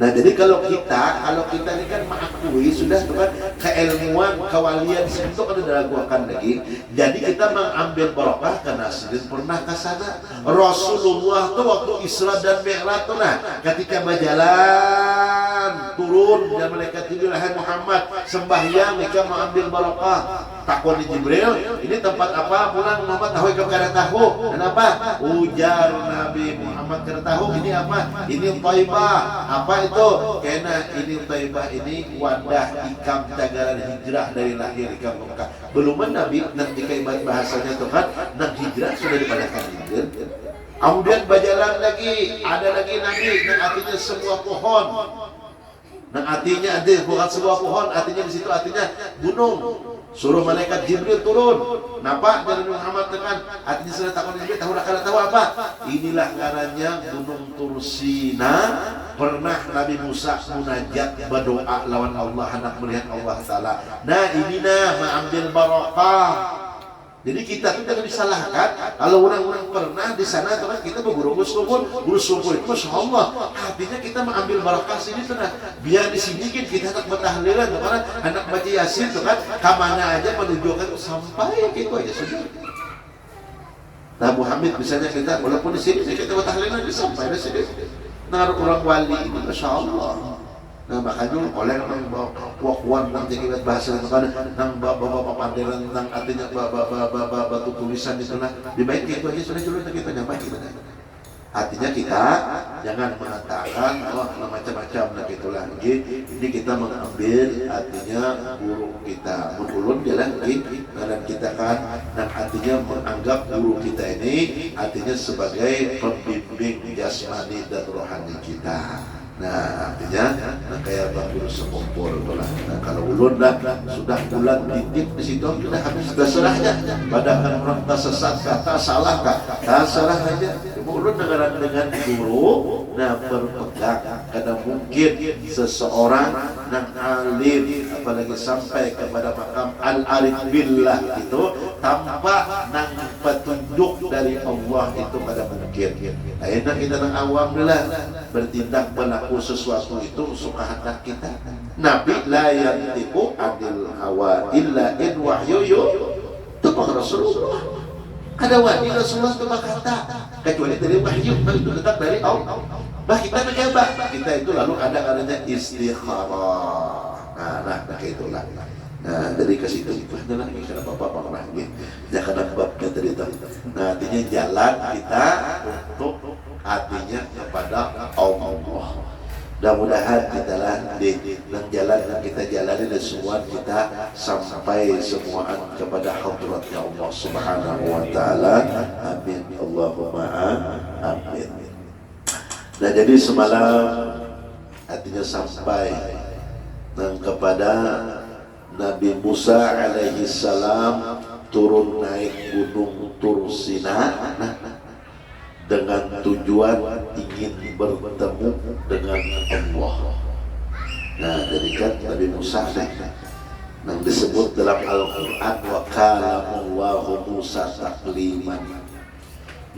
Nah jadi kalau kita ini kan mengakui sudah kan keilmuan kewalian itu kan diragukan lagi. Jadi kita mengambil barokah karena sedih pernah ke sana. Rasulullah tuh waktu Isra dan Mi'raj tuh nah ketika berjalan turun dan malaikat Jibril, hai Muhammad sembahyang mereka mengambil barokah. Takut di Jibril, ini tempat apa? Pulang Muhammad tahu ikut kada tahu. Kenapa? Ujar Nabi Muhammad kada tahu. Ini apa? Ini Thaibah. Apa itu? Karena ini Thaibah ini wadah ikam cagaran hijrah dari lahir ikam Mekah. Belum Nabi nanti kaibat bahasanya tuh kan, nang hijrah sudah dipadakan hijrah. Kemudian berjalan lagi, ada lagi Nabi yang artinya semua pohon. Nah artinya ada bukan sebuah pohon, artinya di situ artinya gunung. Suruh malaikat Jibril turun. Nampak dari Muhammad tekan. Artinya sudah takut Jibril tahu apa? Inilah ngarannya Gunung Tursina. Pernah Nabi Musa munajat berdoa lawan Allah hendak melihat Allah Taala. Nah ini mengambil barokah. Jadi kita tuh jangan disalahkan kalau orang-orang pernah di sana tuh kan kita berguru sumur itu Masya Allah artinya kita mengambil barakah sini tuh nah biar di sini kita hendak bertahlilan tuh kan hendak baca Yasin tuh kan kemana aja menunjukkan sampai gitu aja sudah. Nah Muhammad misalnya kita walaupun di sini kita bertahlilan sampai di sini nah orang wali ini Masya Allah. Nah makanya oleh nang kuat nang jadi bahasa nang bapak panderan nang artinya batu tulisan itu nah dibaik itu aja sudah dulu kita nyampe gimana artinya kita jangan mengatakan macam-macam nah gitu lagi ini kita mengambil artinya guru kita menulun jalan dan kita kan dan artinya menganggap guru kita ini artinya sebagai pembimbing jasmani dan rohani kita. Nah artinya kayak bangku sekumpul itulah. Nah kalau ulun dah sudah bulan titik di situ sudah habis terserahnya. Padahal orang tak sesat tak salah tak salah aja. Ulun dengan guru nah berpegang karena mungkin seseorang yang alim apalagi sampai kepada makam al-arif billah itu tanpa nang petunjuk dari Allah itu pada mungkin. Akhirnya kita nang awam lah bertindak berlaku sesuatu itu suka hendak kita. Nabi la yantiqu anil hawa illa in wahyu itu Rasulullah. Ada wahyu Rasulullah itu berkata kecuali dari wahyu itu tetap dari Allah. Bah kita mencoba, kita itu lalu ada adanya istikharah. Nah, itulah. Nah, dari ke situ itu adalah karena Bapak pernah gitu. Jangan babnya dari itu. Nah, artinya jalan kita untuk artinya kepada Allah. Mudah-mudahan kita lah di jalan yang kita jalani dan semua kita sampai semuaan kepada hadratnya Allah Subhanahu wa taala. Amin. Allahumma amin. Nah, jadi semalam artinya sampai dan kepada Nabi Musa alaihi salam turun naik gunung Tursina dengan tujuan ingin bertemu dengan Allah. Nah, jadi kan Nabi Musa yang disebut dalam Al-Quran wa kalamullahu Musa takliman.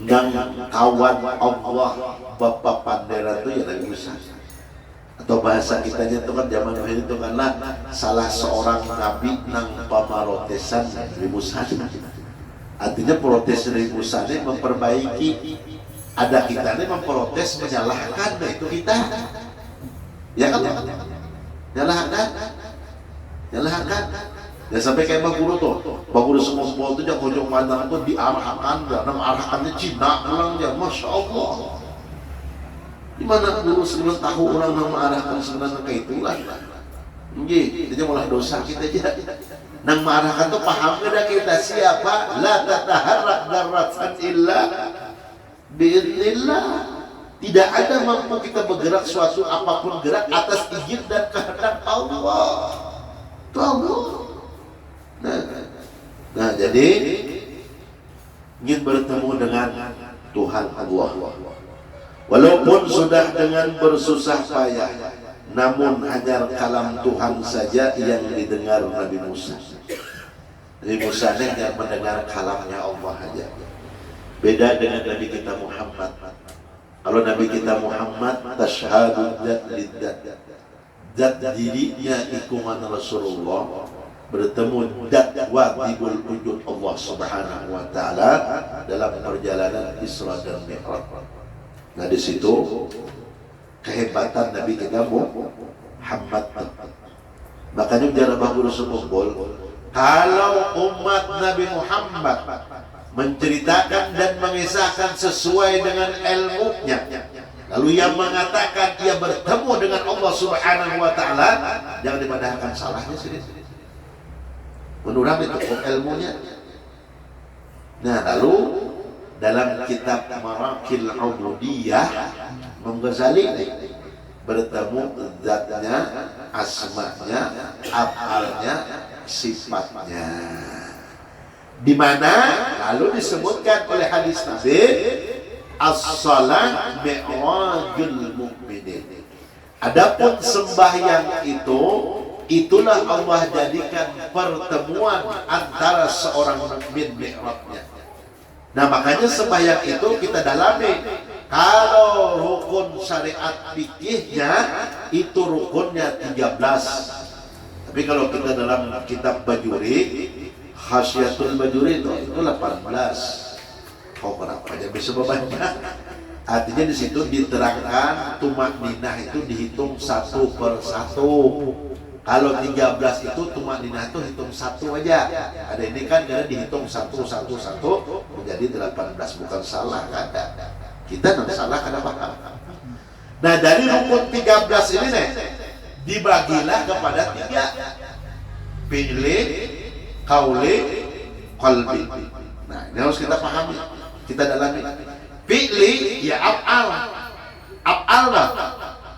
Nang kawan Allah Bapak Pandera itu ya Nabi Musa. Atau bahasa kitanya itu kan zaman dahulu itu karena salah seorang nabi nang pamarotesan Nabi Musa. Artinya protes Nabi Musa ini memperbaiki. Ada kita ini memprotes menyalahkan, nah itu kita. Ya kan? Nyalahkan. Ya sampai kayak Bang Guru tuh, Bang Guru semua itu yang ujung pandang itu diarahkan, dan arahkannya Cina pulang ya, Masya Allah. Di mana Guru sebelum tahu orang yang mengarahkan sebenarnya kayak itulah. Jadi malah dosa kita aja. Nang mengarahkan tuh paham gak kita siapa? La tataharrak darratan illa bi'idznillah. Tidak ada mampu kita bergerak suatu apapun gerak atas izin dan kehendak Allah. Itu Allah. Nah, jadi ingin bertemu dengan Tuhan Allah. Walaupun sudah dengan bersusah payah, namun hanya kalam Tuhan saja yang didengar Nabi Musa. Nabi Musa hanya mendengar kalamnya Allah saja. Beda dengan Nabi kita Muhammad. Kalau Nabi kita Muhammad tasyhadu dzat lidzat. Zat dirinya ikuman Rasulullah bertemu zat wajibul wujud Allah Subhanahu wa taala dalam perjalanan Isra dan Mi'raj. Nah, di situ kehebatan Nabi kita Muhammad. Makanya bicara Bang Guru sekumpul, kalau umat Nabi Muhammad menceritakan dan mengisahkan sesuai dengan ilmunya, lalu yang mengatakan ia bertemu dengan Allah Subhanahu wa taala, jangan dipadahkan salahnya sendiri. Menurut itu ilmunya. Nah, lalu dalam kitab Marakil Ubudiyah Imam Ghazali bertemu zatnya, asma'nya, af'alnya, sifatnya. Di mana lalu disebutkan oleh hadis Nabi as-salat mi'rajul mu'minin. Adapun sembahyang itulah Allah jadikan pertemuan antara seorang mukmin mi'rajnya. Nah, makanya sembahyang itu kita dalami. Kalau rukun syariat fikihnya itu rukunnya 13. Tapi kalau kita dalam kitab Bajuri, Khasyatul Bajuri itu 18. Kau berapa aja bisa banyak. Artinya di situ diterangkan tumakninah itu dihitung satu per satu. Kalau 13 itu tumakninah itu hitung satu aja. Ada ini kan karena dihitung satu menjadi 18, bukan salah kan? Kita tidak salah kenapa? Nah, dari rukun 13 ini nih dibagilah kepada 3. Fi'li, qauli, qalbi. Nah, ini harus kita pahami, kita dalami. Fi'li ya af'al. Af'al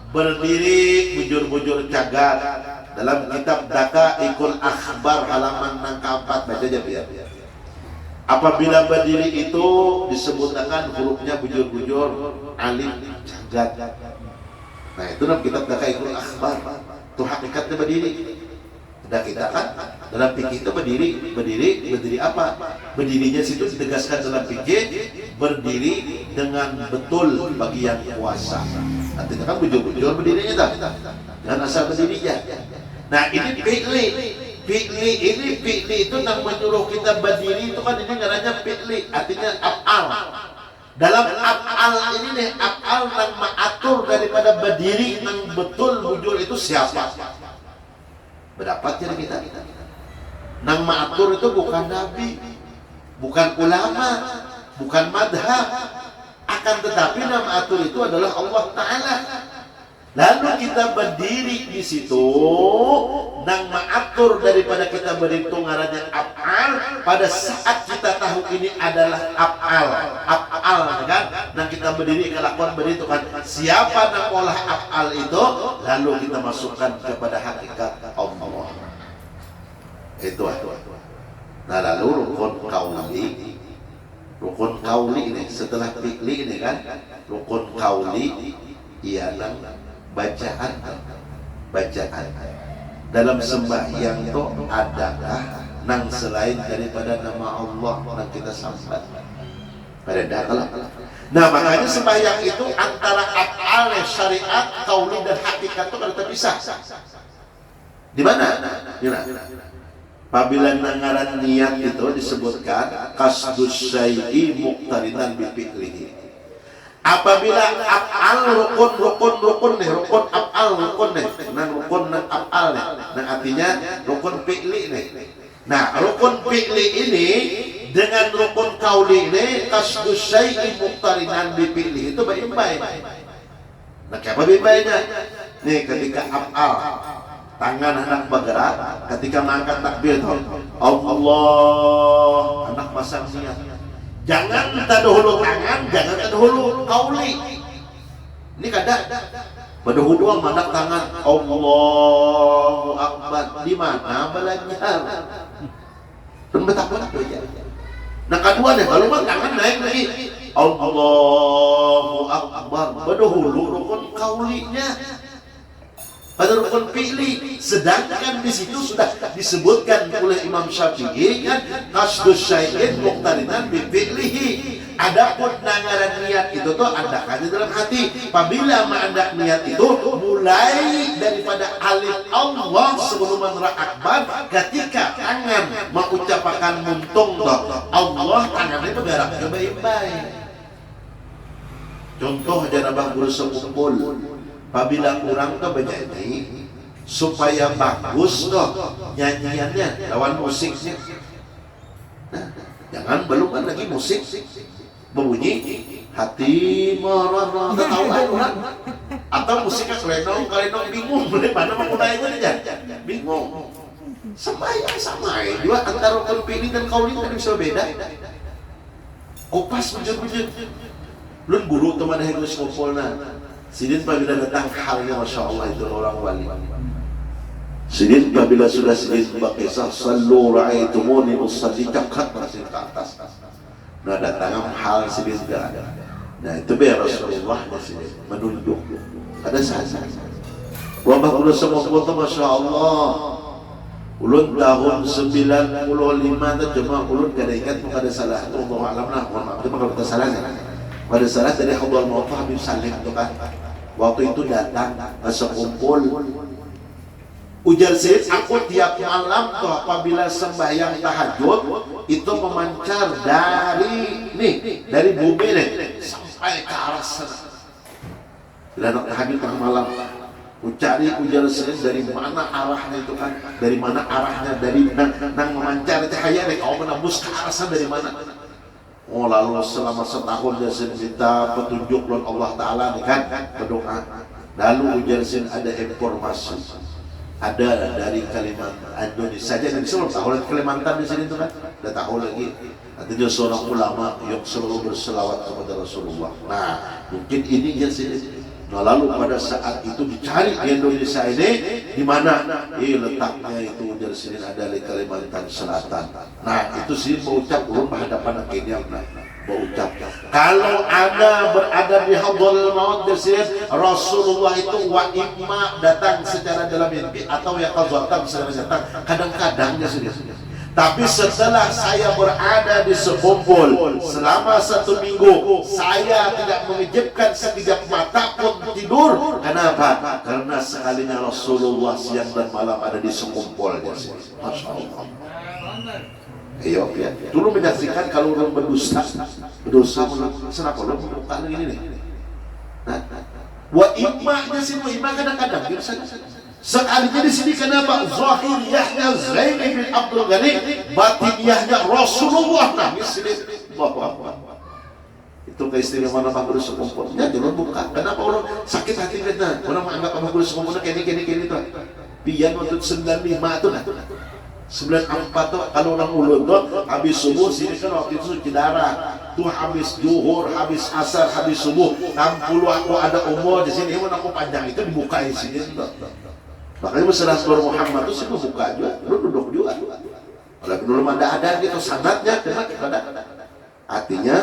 berdiri bujur-bujur cagar. Dalam kitab Daqaiqul Akhbar halaman 4 baca aja biar. Apabila berdiri itu disebutkan hurufnya bujur-bujur, alif, cagar. Nah, itu dalam kitab Daqaiqul Akhbar. Itu hakikatnya berdiri. Dan kita kan dalam fikih itu berdiri apa? Berdirinya situ ditegaskan dalam fikih berdiri dengan betul bagi yang puasa. Artinya kan bujur-bujur berdirinya tak? Dengan asal berdirinya. Nah ini fi'li itu yang menyuruh kita berdiri itu kan ini namanya fi'li, artinya af'al. Dalam af'al ini nih, af'al yang mengatur daripada berdiri yang betul bujur itu siapa? Berdapat jadi kita. Nang mengatur itu bukan nabi, bukan ulama, bukan madhab, akan tetapi nang mengatur itu adalah Allah Ta'ala. Lalu kita berdiri di situ, nang mengatur daripada kita berdiri itu ngarannya af'al. Pada saat kita tahu ini adalah af'al kan? Nang kita berdiri kelakuan berdiri itu kan siapa nang olah af'al itu, lalu kita masukkan kepada hakikat Allah. Itu. Nah lalu rukun kauli ini setelah fi'li ini kan, rukun kauli ialah bacaan dalam sembahyang itu adakah nang selain daripada nama Allah yang kita sambat pada dakala. Nah makanya sembahyang itu antara af'al syariat, kauli dan hakikat itu kada terpisah. Di mana? Apabila nangaran niat itu disebutkan qasdus syai'i muqtarinan bi fi'lihi. Apabila af'al rukun nih, rukun af'al rukun nih, rukun af'al nih, artinya rukun fi'li nih. Nah rukun fi'li ini dengan rukun kauli ini qasdus syai'i muqtarinan bi fi'li itu baik-baik. Nah apa baik-baiknya? Nih ketika af'al tangan anak bergerak, ketika mengangkat takbir itu Allah anak pasang niat. Jangan tadahulu tangan, jangan tadahulu kauli. Ini kadang berdahulu manak tangan Allahu Akbar. Di mana belajar? Dan betapa aja. Nah kedua nih, kalau tangan naik lagi Allahu Akbar. Berdahulu rukun kaulinya. Pada rukun fi'li, sedangkan di situ sudah disebutkan oleh Imam Syafi'i kan qasdus syai'in muqtarinan bi fi'lihi. Adapun nangaran niat itu tuh adakan di dalam hati. Apabila mengandak niat itu mulai daripada alif Allah sebelum menra akbar, ketika tangan mengucapkan muntung toh Allah tangannya bergerak baik-baik. Contoh aja nabah guru sekumpul. Apabila kurang tuh bernyanyi supaya bagus tuh nyanyiannya lawan musiknya. Nah, jangan belum kan lagi musik berbunyi hati marah ketahuan atau musiknya kelenong bingung dari mana mau mulainya aja bingung. Sama juga antara rukun fi'li dan kauli kan bisa beda. Kopas bujur belum buru teman harus ngumpulna. Sidin apabila datang halnya Masya Allah itu orang wali. Sidin apabila sudah sidin berkisah sallu ra'aitumuni usalli cakat masih ke atas. Nah datang hal sidin tidak ada. Nah itu biar Rasulullah sidin menunduk. Ada sahaja. Wabah ulun semua kota Masya Allah. Ulun tahun 95 itu cuma ulun kada ingat kada salah. Allah alam lah. Maaf itu kalau kita salah nih. Pada salah dari Abdul Mu'tah bin Salim itu kan. Waktu itu datang sekumpul ujar Sayyid, aku tiap malam tuh apabila sembahyang tahajud itu memancar dari bumi nih sampai ke arah sana. Bila nak tahajud tengah malam cari ujar Sayyid dari mana arahnya itu kan, dari mana arahnya, dari nang memancar cahaya nih kau menembus ke arah sana dari mana. Oh lalu selama setahun dia minta petunjuk oleh Allah Ta'ala nih kan berdoa. Lalu ujar sin ada informasi, ada dari Kalimantan Indonesia saja dari seluruh tahu lagi Kalimantan di sini tuh kan, udah tahu lagi. Artinya seorang ulama yang selalu berselawat kepada Rasulullah. Nah mungkin ini ya sini Nah lalu pada saat itu dicari di Indonesia ini di mana? Letaknya itu dari sini ada di Kalimantan Selatan. Nah itu sih berucap ulun berhadapan akhirnya berucap. Kalau Anda berada di Hadrul Maut di sini, Rasulullah itu wa imma datang secara dalam mimpi atau ya qadzatan secara nyata. Kadang-kadang dia sudah. Tapi setelah saya berada di sekumpul selama 1 minggu, saya tidak mengejepkan sekejap mata pun tidur. Kenapa? Karena sekalinya Rasulullah siang dan malam ada di sekumpul. Masya Allah. Ayo, ya. Dulu menyaksikan kalau orang berdusta, kenapa lo buka lagi ini? Nah, wa imahnya sih, wa imah kadang-kadang sekalinya di sini kenapa? Zahiriyahnya Zain bin Abdul Ghani, batiniyahnya Rasulullah. Nah, di sini itu keistimewaan apa guru sekumpul. Ya, jangan buka. Kenapa orang sakit hati kita? Orang menganggap apa guru sekumpulnya kini tuh. Pian waktu 95 tuh. 94 tuh kalau orang ulun tuh habis subuh sini kan waktu itu cuci darah. Tuh habis zuhur, habis asar, habis subuh. 60 aku ada umur di sini, umur aku panjang itu dibuka di sini tuh. Makanya masalah Rasul Muhammad itu sih buka juga, lu duduk juga. Kalau dulu ada gitu sanadnya, artinya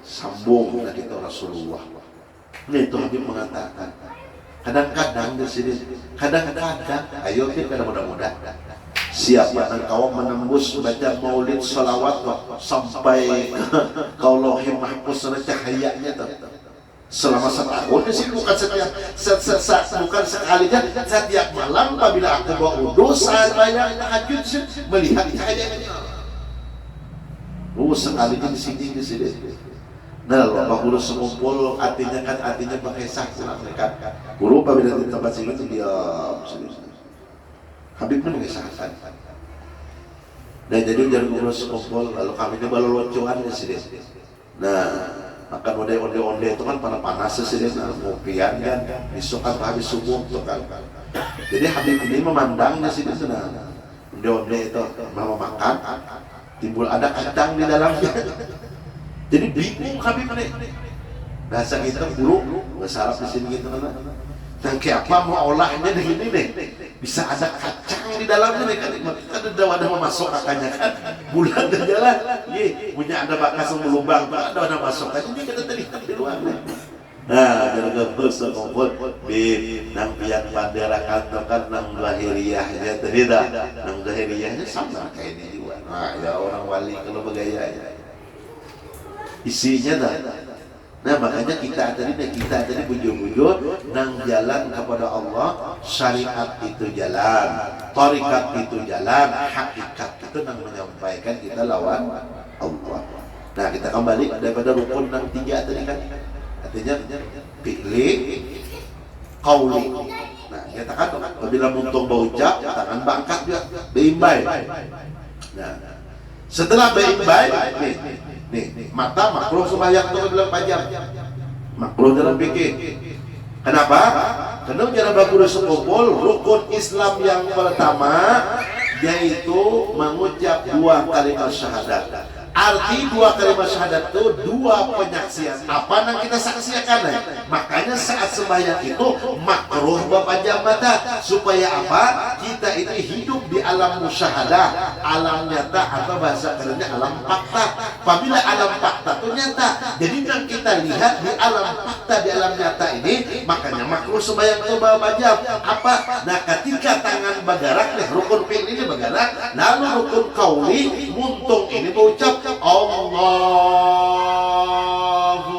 sambung dari kita Rasulullah. Ini itu Habib mengatakan, kadang-kadang di sini, kadang-kadang, ayo kita mudah-mudahan. Siapa engkau menembus baca maulid salawat sampai kau lauhil mahfuz cahayanya selama setahun di sini bukan bukan sekalinya setiap malam apabila aku berwudu saya tahajud melihat cahayanya. Sekalinya di sini. Nah, Bapak Guru sekumpul artinya pakai saksi mereka. Guru apabila di tempat sini itu diam. Habib pun mengisahkan. Dan jadi jangan Guru sekumpul lalu kami ini baru locuan di sini. Nah, makan onde-onde itu kan panas sih ngopian kan besok kan habis subuh tuh kan. Jadi Habib ini memandangnya sini senang onde-onde itu mau makan timbul ada kacang di dalamnya. Jadi bingung Habib ini bahasa kita guru nggak salah di sini gitu kan. Dan kayak apa mau olahnya begini nih bisa ada kacang di dalamnya nih kan ada wadah memasuk kakaknya kan bulan dan jalan punya ada bakas melubang ada wadah masuk kan ini kita tadi di luar nih. Nah jaga besok kumpul bib nang pian bandera kantor kan nang lahiriahnya tadi dah nang lahiriahnya sama kayak ini juga. Nah ya orang wali kalau bergaya ya isinya dah. Nah makanya kita tadi bujur-bujur nang jalan kepada Allah, syariat itu jalan, tarikat itu jalan, hakikat itu nang menyampaikan kita lawan Allah. Nah kita kembali daripada rukun nang 3 tadi kan, artinya fi'li, qauli. Nah kita kan apabila muntung berucap, tangan bangkat juga, beimbai. Nah setelah beimbai, nih mata makruh sembahyang itu bilang pajam makruh dalam fikih. Kenapa? Karena cara Bapak sekumpul rukun Islam yang pertama yaitu mengucap 2 kalimat syahadat. Arti 2 kalimat syahadat itu 2 penyaksian. Apa yang kita saksikan? Makanya saat sembahyang itu makruh berpajam mata supaya apa? Kita ini hidup di alam musyahadah, alam nyata atau bahasa kerennya alam fakta. Apabila alam fakta itu nyata, jadi yang kita lihat di alam fakta di alam nyata ini, makanya makruh sembahyang itu berpajam. Apa? Nah, ketika tangan bergerak, rukun fi'il ini bergerak, lalu rukun qauli muntung ini berucap Allahu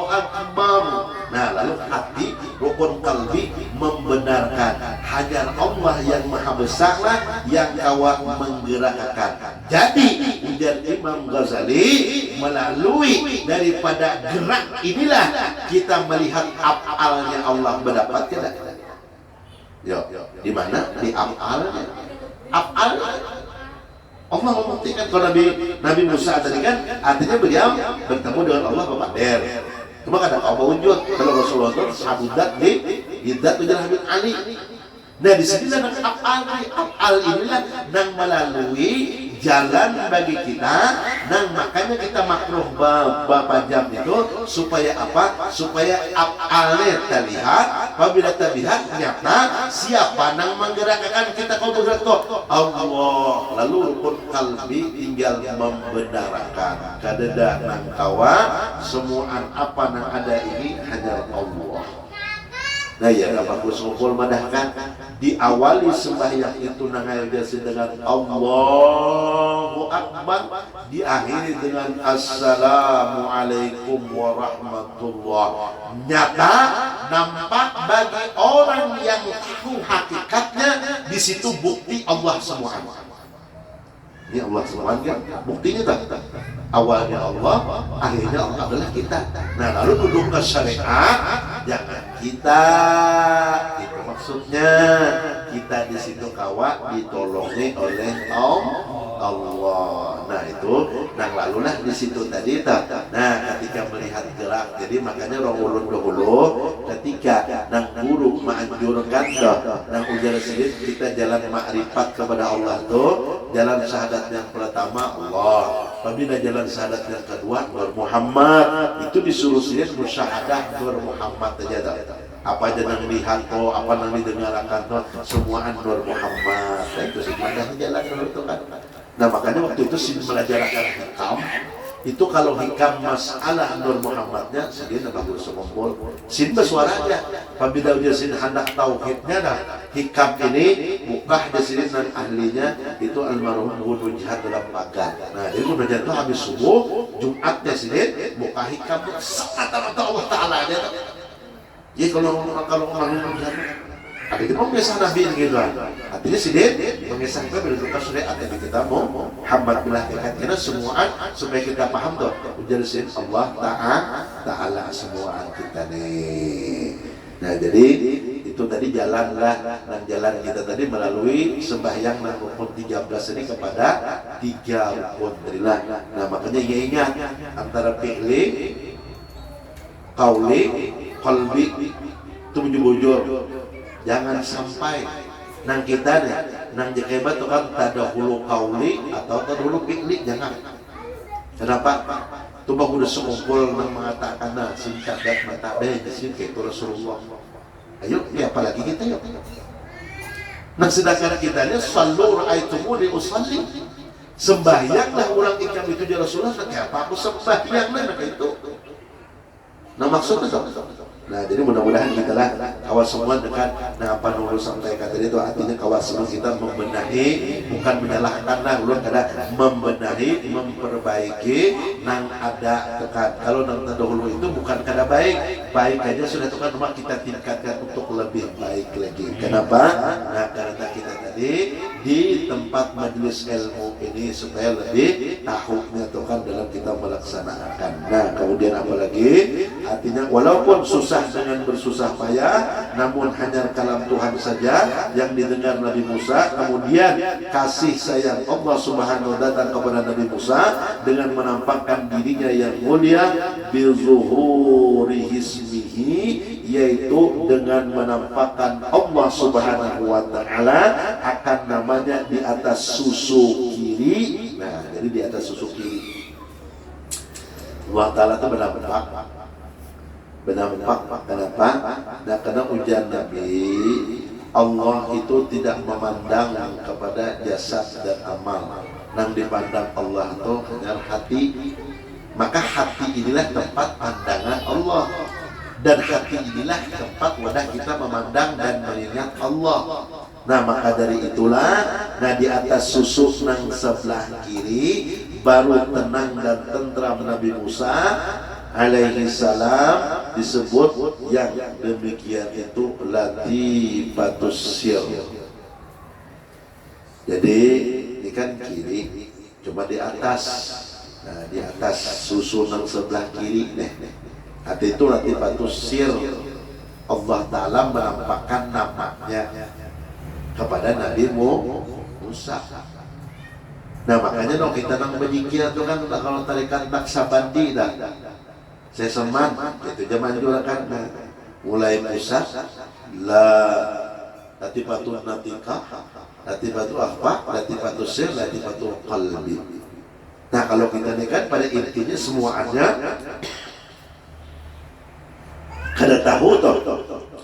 Akbar. Nah lalu hati rukun kalbi membenarkan hanya Allah yang maha besar lah yang kawa menggerakkan. Jadi ujar Imam Ghazali melalui daripada gerak inilah kita melihat af'alnya Allah berdapat tidak? Yo, di mana? Di af'alnya. Af'alnya Allah membuktikan kalau Nabi Musa tadi kan artinya beliau bertemu dengan Allah berpader. Cuma kadang kau wujud kalau Rasulullah itu sabudat di hidat ujar Habib Ali. Nah di sini nang afal inilah nang melalui jalan bagi kita. Nah makanya kita makruh bapajam itu supaya apa? Supaya afalnya terlihat. Apabila terlihat nyata siapa nang menggerakkan kita kau bergerak Allah. Lalu rukun kalbi tinggal membenarkan kadeda nang kawa semua apa nang ada ini hanya Allah. Nah ya bagus ngumpul madahkan diawali sembahyang itu nangailasi dengan Allahu Akbar, diakhiri dengan Assalamualaikum warahmatullah. Nyata nampak bagi orang yang tahu hakikatnya di situ bukti Allah semua. Ini Allah semua kan buktinya tak? Awalnya Allah, akhirnya Allah adalah kita. Nah lalu duduk ke syariat, jangan kita. Itu maksudnya kita di situ kawa ditolongi oleh Allah. Nah itu, nah lalulah di situ tadi tak. Nah ketika melihat gerak, jadi makanya orang ulun dahulu ketika nang guru menganjurkan nang ujar sedikit kita jalan makrifat kepada Allah tuh, jalan syahadat yang pertama Allah. Apabila jalan syahadat yang kedua Nur Muhammad, itu disuruh sendiri bersyahadat Nur Muhammad aja dah. Apa aja nang lihat tuh, apa nang didengarkan tuh, semuaan Nur Muhammad. Nah, itu sebenarnya jalan dulu itu kan. Nah makanya waktu itu sih belajarkan hikam. Itu kalau hikam masalah Nur Muhammadnya, sedih nama guru semumpul. Sin bersuaranya. Apabila dia sin hendak tauhidnya dah. Hikam ini mukah di sini dan ahlinya itu almarhum Gunung Jihad dalam pagar. Nah jadi Gunung Jihad itu habis subuh Jumatnya sini mukah hikam sangat Allah Taala dia. Jadi kalau orang ada kita mau mengesah Nabi gitu kan. Artinya sidin mengesah kita berduka sudah artinya kita mau Muhammad bilah karena semua supaya kita paham tuh ujar sin Allah Ta'ala semua kita nih. Nah jadi itu tadi jalanlah dan jalan kita tadi melalui sembahyang dan rukun 13 ini kepada 3 rukun terilah. Nah makanya ingat antara fi'li, qauli, qalbi itu bujur-bujur. Jangan sampai nang kita nih, nang jekebat tuh kan tada hulu kauli atau tada hulu piknik, jangan. Kenapa? Tuh bang udah sekumpul nang mengatakan nah singkat dan mata deh di sini kayak Rasulullah. Ayo, ya apalagi kita yuk. Nah sedangkan kita nih sallu ra'aitumuni usalli. Sembahyanglah orang ikam itu di Rasulullah. Kayak apa aku sembahyanglah nah itu. Nah maksudnya nah jadi mudah-mudahan kita lah kawas semua dengan nah apa nurul sampai kata itu artinya kawas semua kita membenahi bukan menyalahkan lah ulun kada membenahi memperbaiki nang ada tekan kalau nang terdahulu itu bukan kada baik aja sudah tekan rumah kita tingkatkan untuk lebih baik lagi. Kenapa? Nah karena kita tadi di tempat majelis ilmu ini supaya lebih tahunya tekan dalam kita melaksanakan. Nah kemudian apalagi artinya walaupun susah dengan bersusah payah, namun hanya kalam Tuhan saja yang didengar Nabi Musa. Kemudian kasih sayang Allah Subhanahu wa Ta'ala kepada Nabi Musa dengan menampakkan dirinya yang mulia bizuhuri hismihi, yaitu dengan menampakkan Allah Subhanahu wa Ta'ala akan namanya di atas susu kiri. Nah jadi di atas susu kiri Allah Ta'ala itu bernampak. Kenapa? Nah karena ujian Nabi Allah itu tidak memandang kepada jasad dan amal. Yang dipandang Allah itu hanya hati. Maka hati inilah tempat pandangan Allah. Dan hati inilah tempat wadah kita memandang dan mengingat Allah. Nah maka dari itulah nah di atas susuk nang sebelah kiri baru tenang dan tentram Nabi Musa alaihi salam disebut yang demikian itu latifatus sir. Jadi ini kan kiri cuma di atas. Nah di atas susunan sebelah kiri nih. Hati itu latifatus sir. Allah Ta'ala menampakkan namanya kepada Nabi Musa. Nah makanya dong kita nang berzikir itu kan kalau tarikat Naksabandi dah. Saya seman, itu zaman juga kan mulai Musa la latifatun natika latifatul akhfa, latifatul sir, latifatul qalbi. Nah kalau kita lihat pada intinya semuanya kada tahu toh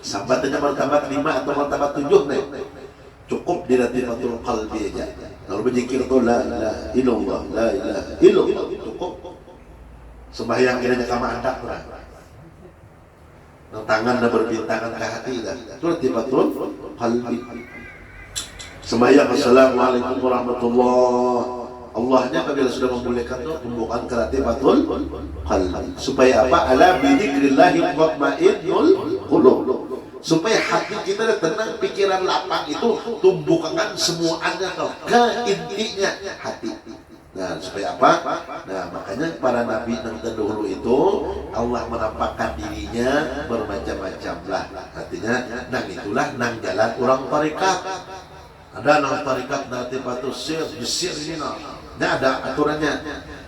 sambatnya martabat 5 atau martabat 7 nih, cukup di latifatul qalbi aja. Kalau berzikir tuh la ilaha illallah, la ilaha illallah, cukup. Sembahyang kiranya kama andak pernah tangan dan berbintangan ke hati dah. Itu latifatul qalbi. Sembahyang assalamualaikum warahmatullahi, Allahnya apabila sudah membolehkan itu pembukaan ke latifatul qalbi. Supaya apa? Ala bidzikrillahi tatma'innul qulub. Supaya hati kita tenang, pikiran lapang itu tumbuhkan semuanya ke intinya hati. Nah, supaya apa? Nah, makanya para nabi yang terdahulu itu Allah menampakkan dirinya bermacam-macam lah. Artinya, nang itulah nang jalan orang tarikat. Ada nang tarikat latifatus sir, sir ini nah. Nah, ada aturannya.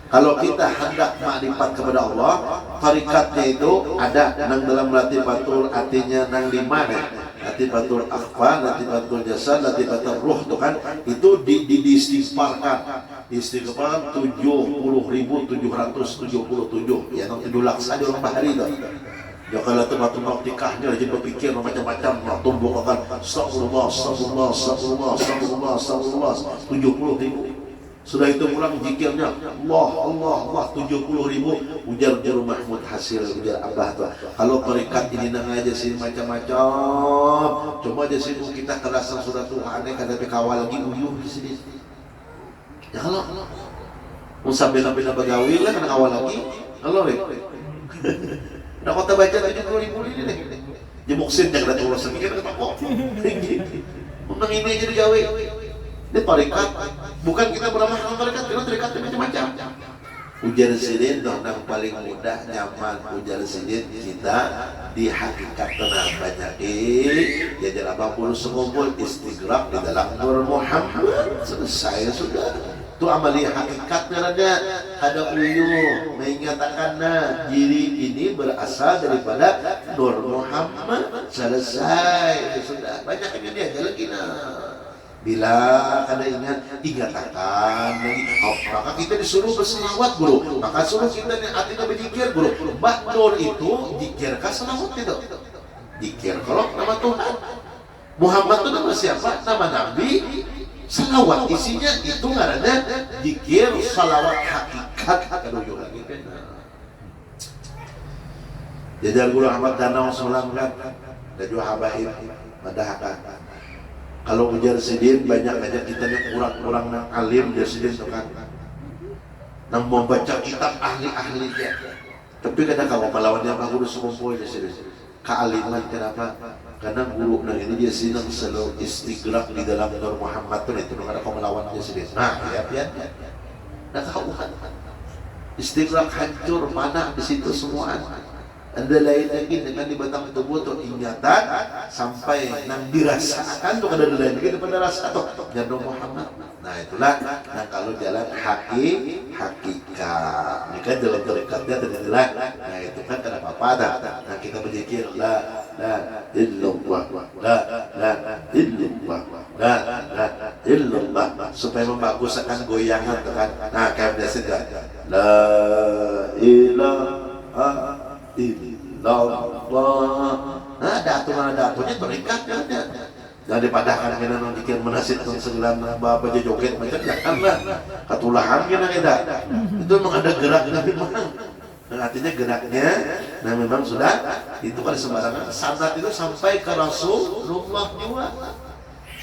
Kalau kita hendak makrifat kepada Allah, tarikatnya itu ada nang dalam latifatul, artinya nang 5 nih. Latifatul akhfa, latifatul jasad, latifatul ruh itu kan itu diistighfarkan. Istighfar 70.777 ya, 7 laksa di orang bahari itu. Ya kalau tempat-tempat nikahnya rajin berpikir macam-macam, tumbuh akan astagfirullah, astagfirullah, astagfirullah, astagfirullah, astagfirullah 70.000. Sudah itu pulang zikirnya Allah, Allah, Allah 70.000. Ujar Juru Mahmud Hasil, ujar Abah tuh. Kalau tarikat ini nang aja sih macam-macam. Cuma aja sih kita kelasan sudah Tuhan kada kawal lagi uyuh di sini. Ya kalau mau sambil-sambil begawi lah kena awal lagi. Halo rek. Nah kota baca 70.000 ini nih. Jemuksin yang ada urusan kita kok. Undang ini aja digawe. Ini tarikat, bukan kita beramal dengan tarikat, karena tarikat itu macam-macam. Ujar sidin dong yang paling mudah nyaman ujar sidin kita di hakikat tenang banyak ya jalan bangkul sengumpul istighraq di dalam Nur Muhammad selesai sudah. Itu amalia hakikatnya ada uyuh menyatakan diri ini berasal daripada Nur Muhammad selesai sudah. Banyak yang dia jalan gina. Bila ada ingatan lagi, maka kita disuruh berselawat bro. Maka suruh kita artinya berzikir bro. Mbak Nur itu zikirkan selawat itu. Zikir kalau nama Tuhan. Muhammad itu nama siapa? Nama Nabi. Selawat isinya itu ngarannya zikir selawat hakikat. Kalau juga gitu. Jajal Guru Ahmad Danau Sulam kan, dan juga habaib madahkan. Kalau ujar sidin banyak aja kita nih kurang-kurang alim dia sidin tuh kan. Nang mau baca kitab ahli-ahli dia. Tapi kadang kalau melawannya apa guru sekumpul dia sidin. Kealiman kenapa? Karena guru nang ini dia sidin selalu istighraq di dalam Nur Muhammad tuh itu nggak ada kau melawan dia sidin. Nah, ya. Nah kau kan. Istighraq hancur mana di situ semua. Anda lain lagi dengan di batang tubuh tuh ingatan sampai nang dirasakan tuh kada lain lagi daripada rasa tuh Nabi Muhammad. Nah itulah nah kalau jalan hakikat. Ini kan jalan terikatnya terjadilah. Nah itu kan kada apa-apa dah. Nah kita berzikir la illallah, la illallah, la illallah supaya membaguskan goyangan kan. Nah kayak biasa la ilaha illallah. Nah, datunya terikat kan ya. Daripada kan kita nantikan menasib segala bapak joget macam janganlah. Katulahan kita itu memang ada gerak tapi memang. Nah, artinya geraknya, nah memang sudah itu kan sembarangan. Sanad itu sampai ke Rasulullah juga.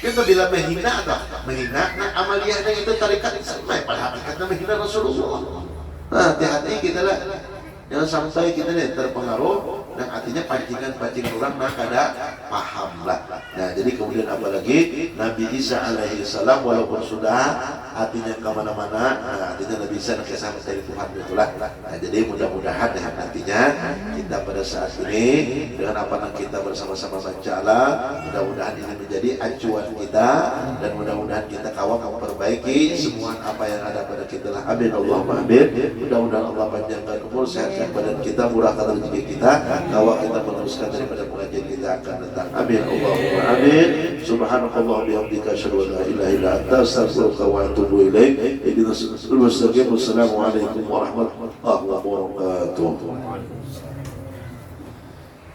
Kita bila menghina atau menghina, nah amaliyahnya itu tarikat sampai pada hakikatnya menghina Rasulullah. Nah, hati-hati kita lah. Jangan sampai kita nih terpengaruh dan artinya pancingan orang nah kada paham lah. Nah jadi kemudian apalagi Nabi Isa alaihi salam walaupun sudah artinya kemana-mana, nah artinya Nabi Isa kisah dari Tuhan itulah. Nah jadi mudah-mudahan ya nantinya kita pada saat ini dengan apa yang kita bersama-sama baca mudah-mudahan ini menjadi acuan kita dan mudah-mudahan kita kawal memperbaiki semua apa yang ada pada kita lah. Amin Allahumma amin. Mudah-mudahan Allah panjangkan umur sehat badan kita, murahkan rezeki kita, kawal kita meneruskan daripada pengajian kita akan datang. Amin Allahumma amin. Subhanakallah bihamdika asyhadu an la ilaha illa anta astaghfiruka wa atubu ilaik. Ihdinas siratal mustaqim. Wassalamualaikum warahmatullahi wabarakatuh.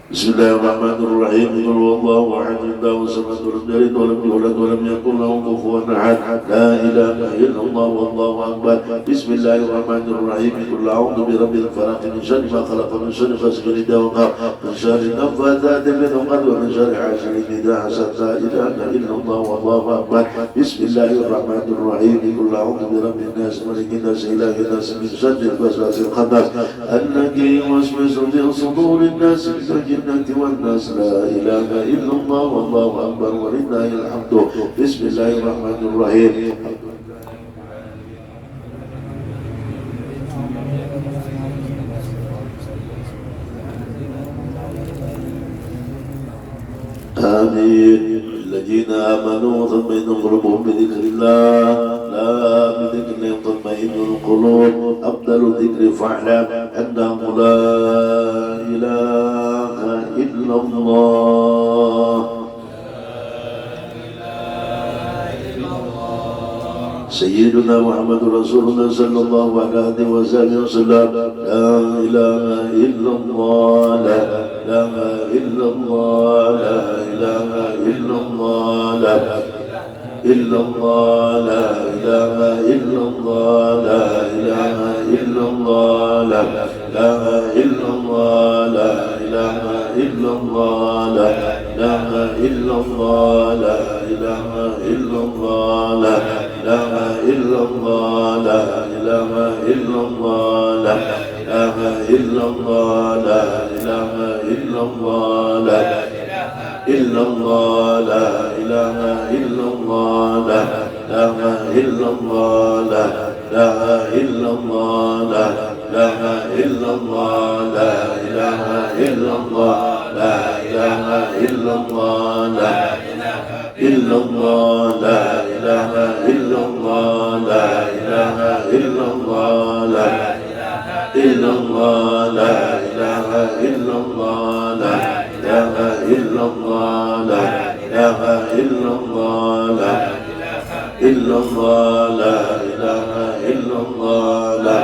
Bismillahirrahmanirrahim. Qul huwallahu ahad, Allahu samad, lam yalid wa lam yulad wa lam yakul lahu kufuwan ahad. La ilaha illallah wallahu akbar. Bismillahirrahmanirrahim. Qul a'udzu birabbil falaq, min syarri ma khalaq, min syarri ghasiqin idha waqab, min syarri naffathati fil 'uqad, wa min syarri hasidin idha hasad. La ilaha illallah wallahu akbar. Bismillahirrahmanirrahim. Qul a'udzu birabbin nas, malikin nas, ilahin nas, min syarri waswasil khannas, alladhi yuwaswisu fi sudurin nas, والناس. لا إله إلا الله والله أكبر ولله الحمد. بسم الله الرحمن الرحيم. آمين. الذين آمنوا وتطمئن قلوبهم بذكر الله، لا بذكر الله تطمئن القلوب. أفضل الذكر فاعلم أنه لا إله إلا الله. سيدنا محمد رسول الله صلى الله عليه وسلم. لا إله إلا الله، لا إله إلا الله، لا إله إلا الله، لا إلا الله، لا إله إلا الله، لا إله إلا الله، لا إله إلا الله، لا إله إلا الله، لا إله إلا الله، لا إله إلا الله، لا إله إلا الله، لا إله إلا الله، لا إله إلا الله، لا إله إلا الله، لا إلا الله، لا إله إلا الله، لا إله إلا الله، لا إله إلا الله، لا إله إلا الله، لا إله إلا الله، لا إله إلا الله، لا إلا الله، لا إله إلا الله، لا إله إلا الله، لا إلا الله، لا إله إلا الله، لا إله إلا الله، لا إله إلا الله، لا إلا الله، لا إله إلا الله، لا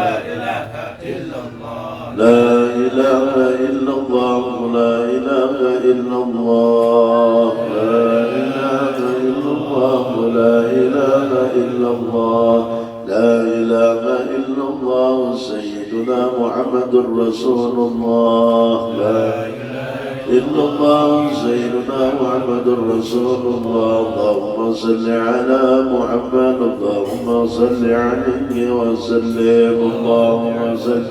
لا إله إلا الله، لا إله إلا الله، لا إله إلا الله، لا إله إلا الله، لا إله إلا الله. سيدنا محمد رسول الله. لا إله إلا الله. سيدنا محمد رسول الله. اللهم صل على محمد، اللهم صل عليه وسلم، اللهم صل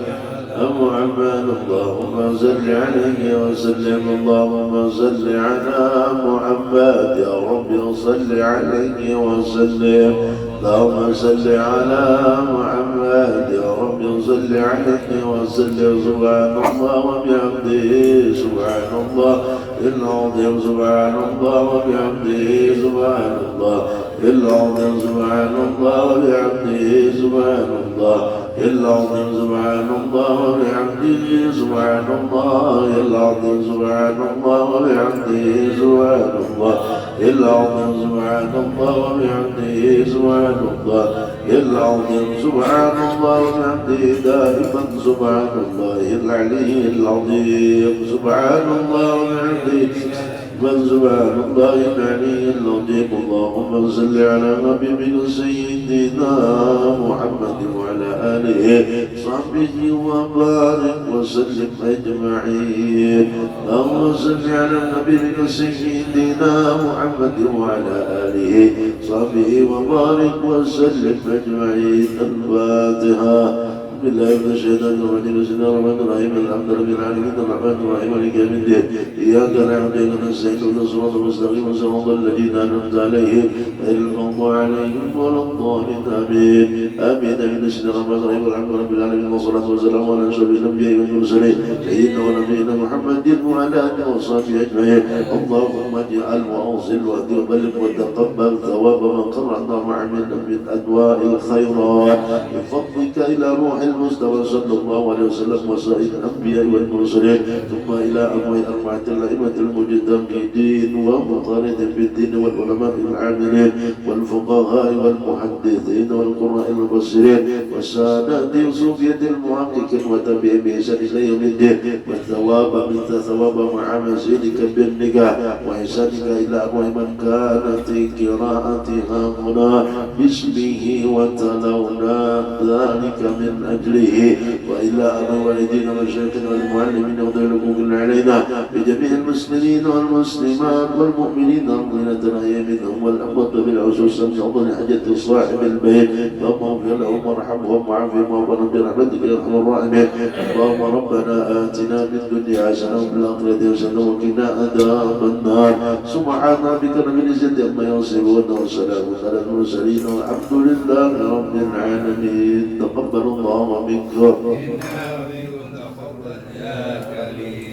محمد، اللهم صل عليه وسلم، اللهم صل على محمد. يا رب صل عليه وسلم، اللهم صل على محمد. يا رب صل عليه وسلم. سبحان الله وبحمده، سبحان الله العظيم، سبحان الله وبحمده، سبحان الله العظيم، سبحان الله وبحمده، سبحان الله العظيم، سبحان الله وبحمده، سبحان الله العظيم، سبحان الله وبحمده، سبحان الله العظيم، سبحان الله وبحمده، سبحان الله العظيم، سبحان الله وبحمده دائما، سبحان الله العلي العظيم، سبحان الله وبحمده من سبحان الله العلي العظيم. اللهم صل على حبيبك سيدنا محمد وعلى آله وصحبه وبارك وسلم أجمعين. اللهم صل على حبيبك سيدنا محمد وعلى آله وصحبه وبارك وسلم أجمعين. الفاتحة. بالله من الشيطان الرجيم. بسم الله الرحمن الرحيم. الحمد لله رب العالمين الرحمن الرحيم مالك يوم الدين. إياك نعبد وإياك نستعين اهدنا الصراط المستقيم صراط الذين أنعمت عليهم غير المغضوب عليهم ولا الضالين. آمين آمين. بسم الله الرحمن الرحيم. الحمد لله رب العالمين والصلاة والسلام على أشرف الأنبياء والمرسلين سيدنا ونبينا محمد وعلى آله وصحبه أجمعين. اللهم اجعل وأوصل واهدي وبلغ وتقبل ثواب من قرأنا وعملنا من أدواء الخيرات بفضلك إلى روح المصطفى صلى الله عليه وسلم وسائر الأنبياء والمرسلين ثم إلى أموال أربعة الأئمة المجتهدين ومقارنة بالدين والعلماء العاملين والفقهاء والمحدثين والقراء المفسرين والسادات الصوفية المحققين وتابعين بإحسان إلى يوم الدين والثواب مثل ثواب مع مزيدك بالنكاح وإحسانك إلى أموال من كان في قراءتها هنا باسمه وتلونا ذلك من أجله وإلى أبا والدينا وشيخنا والمعلمين وذلكم علينا بجميع المسلمين والمسلمات والمؤمنين والمؤمنات الأحياء منهم والأموات بالعصوص من حاجة صاحب البيت اللهم اغفر لهم وارحمهم وعافهم وارحمهم برحمتك يا أرحم الراحمين اللهم ربنا آتنا في الدنيا حسنة وفي الآخرة حسنة وقنا عذاب النار سبحان ربك رب العزة عما يصفون وسلام على المرسلين والحمد لله رب العالمين تقبل الله منكم. إنا ومنكم تقبل يا كريم.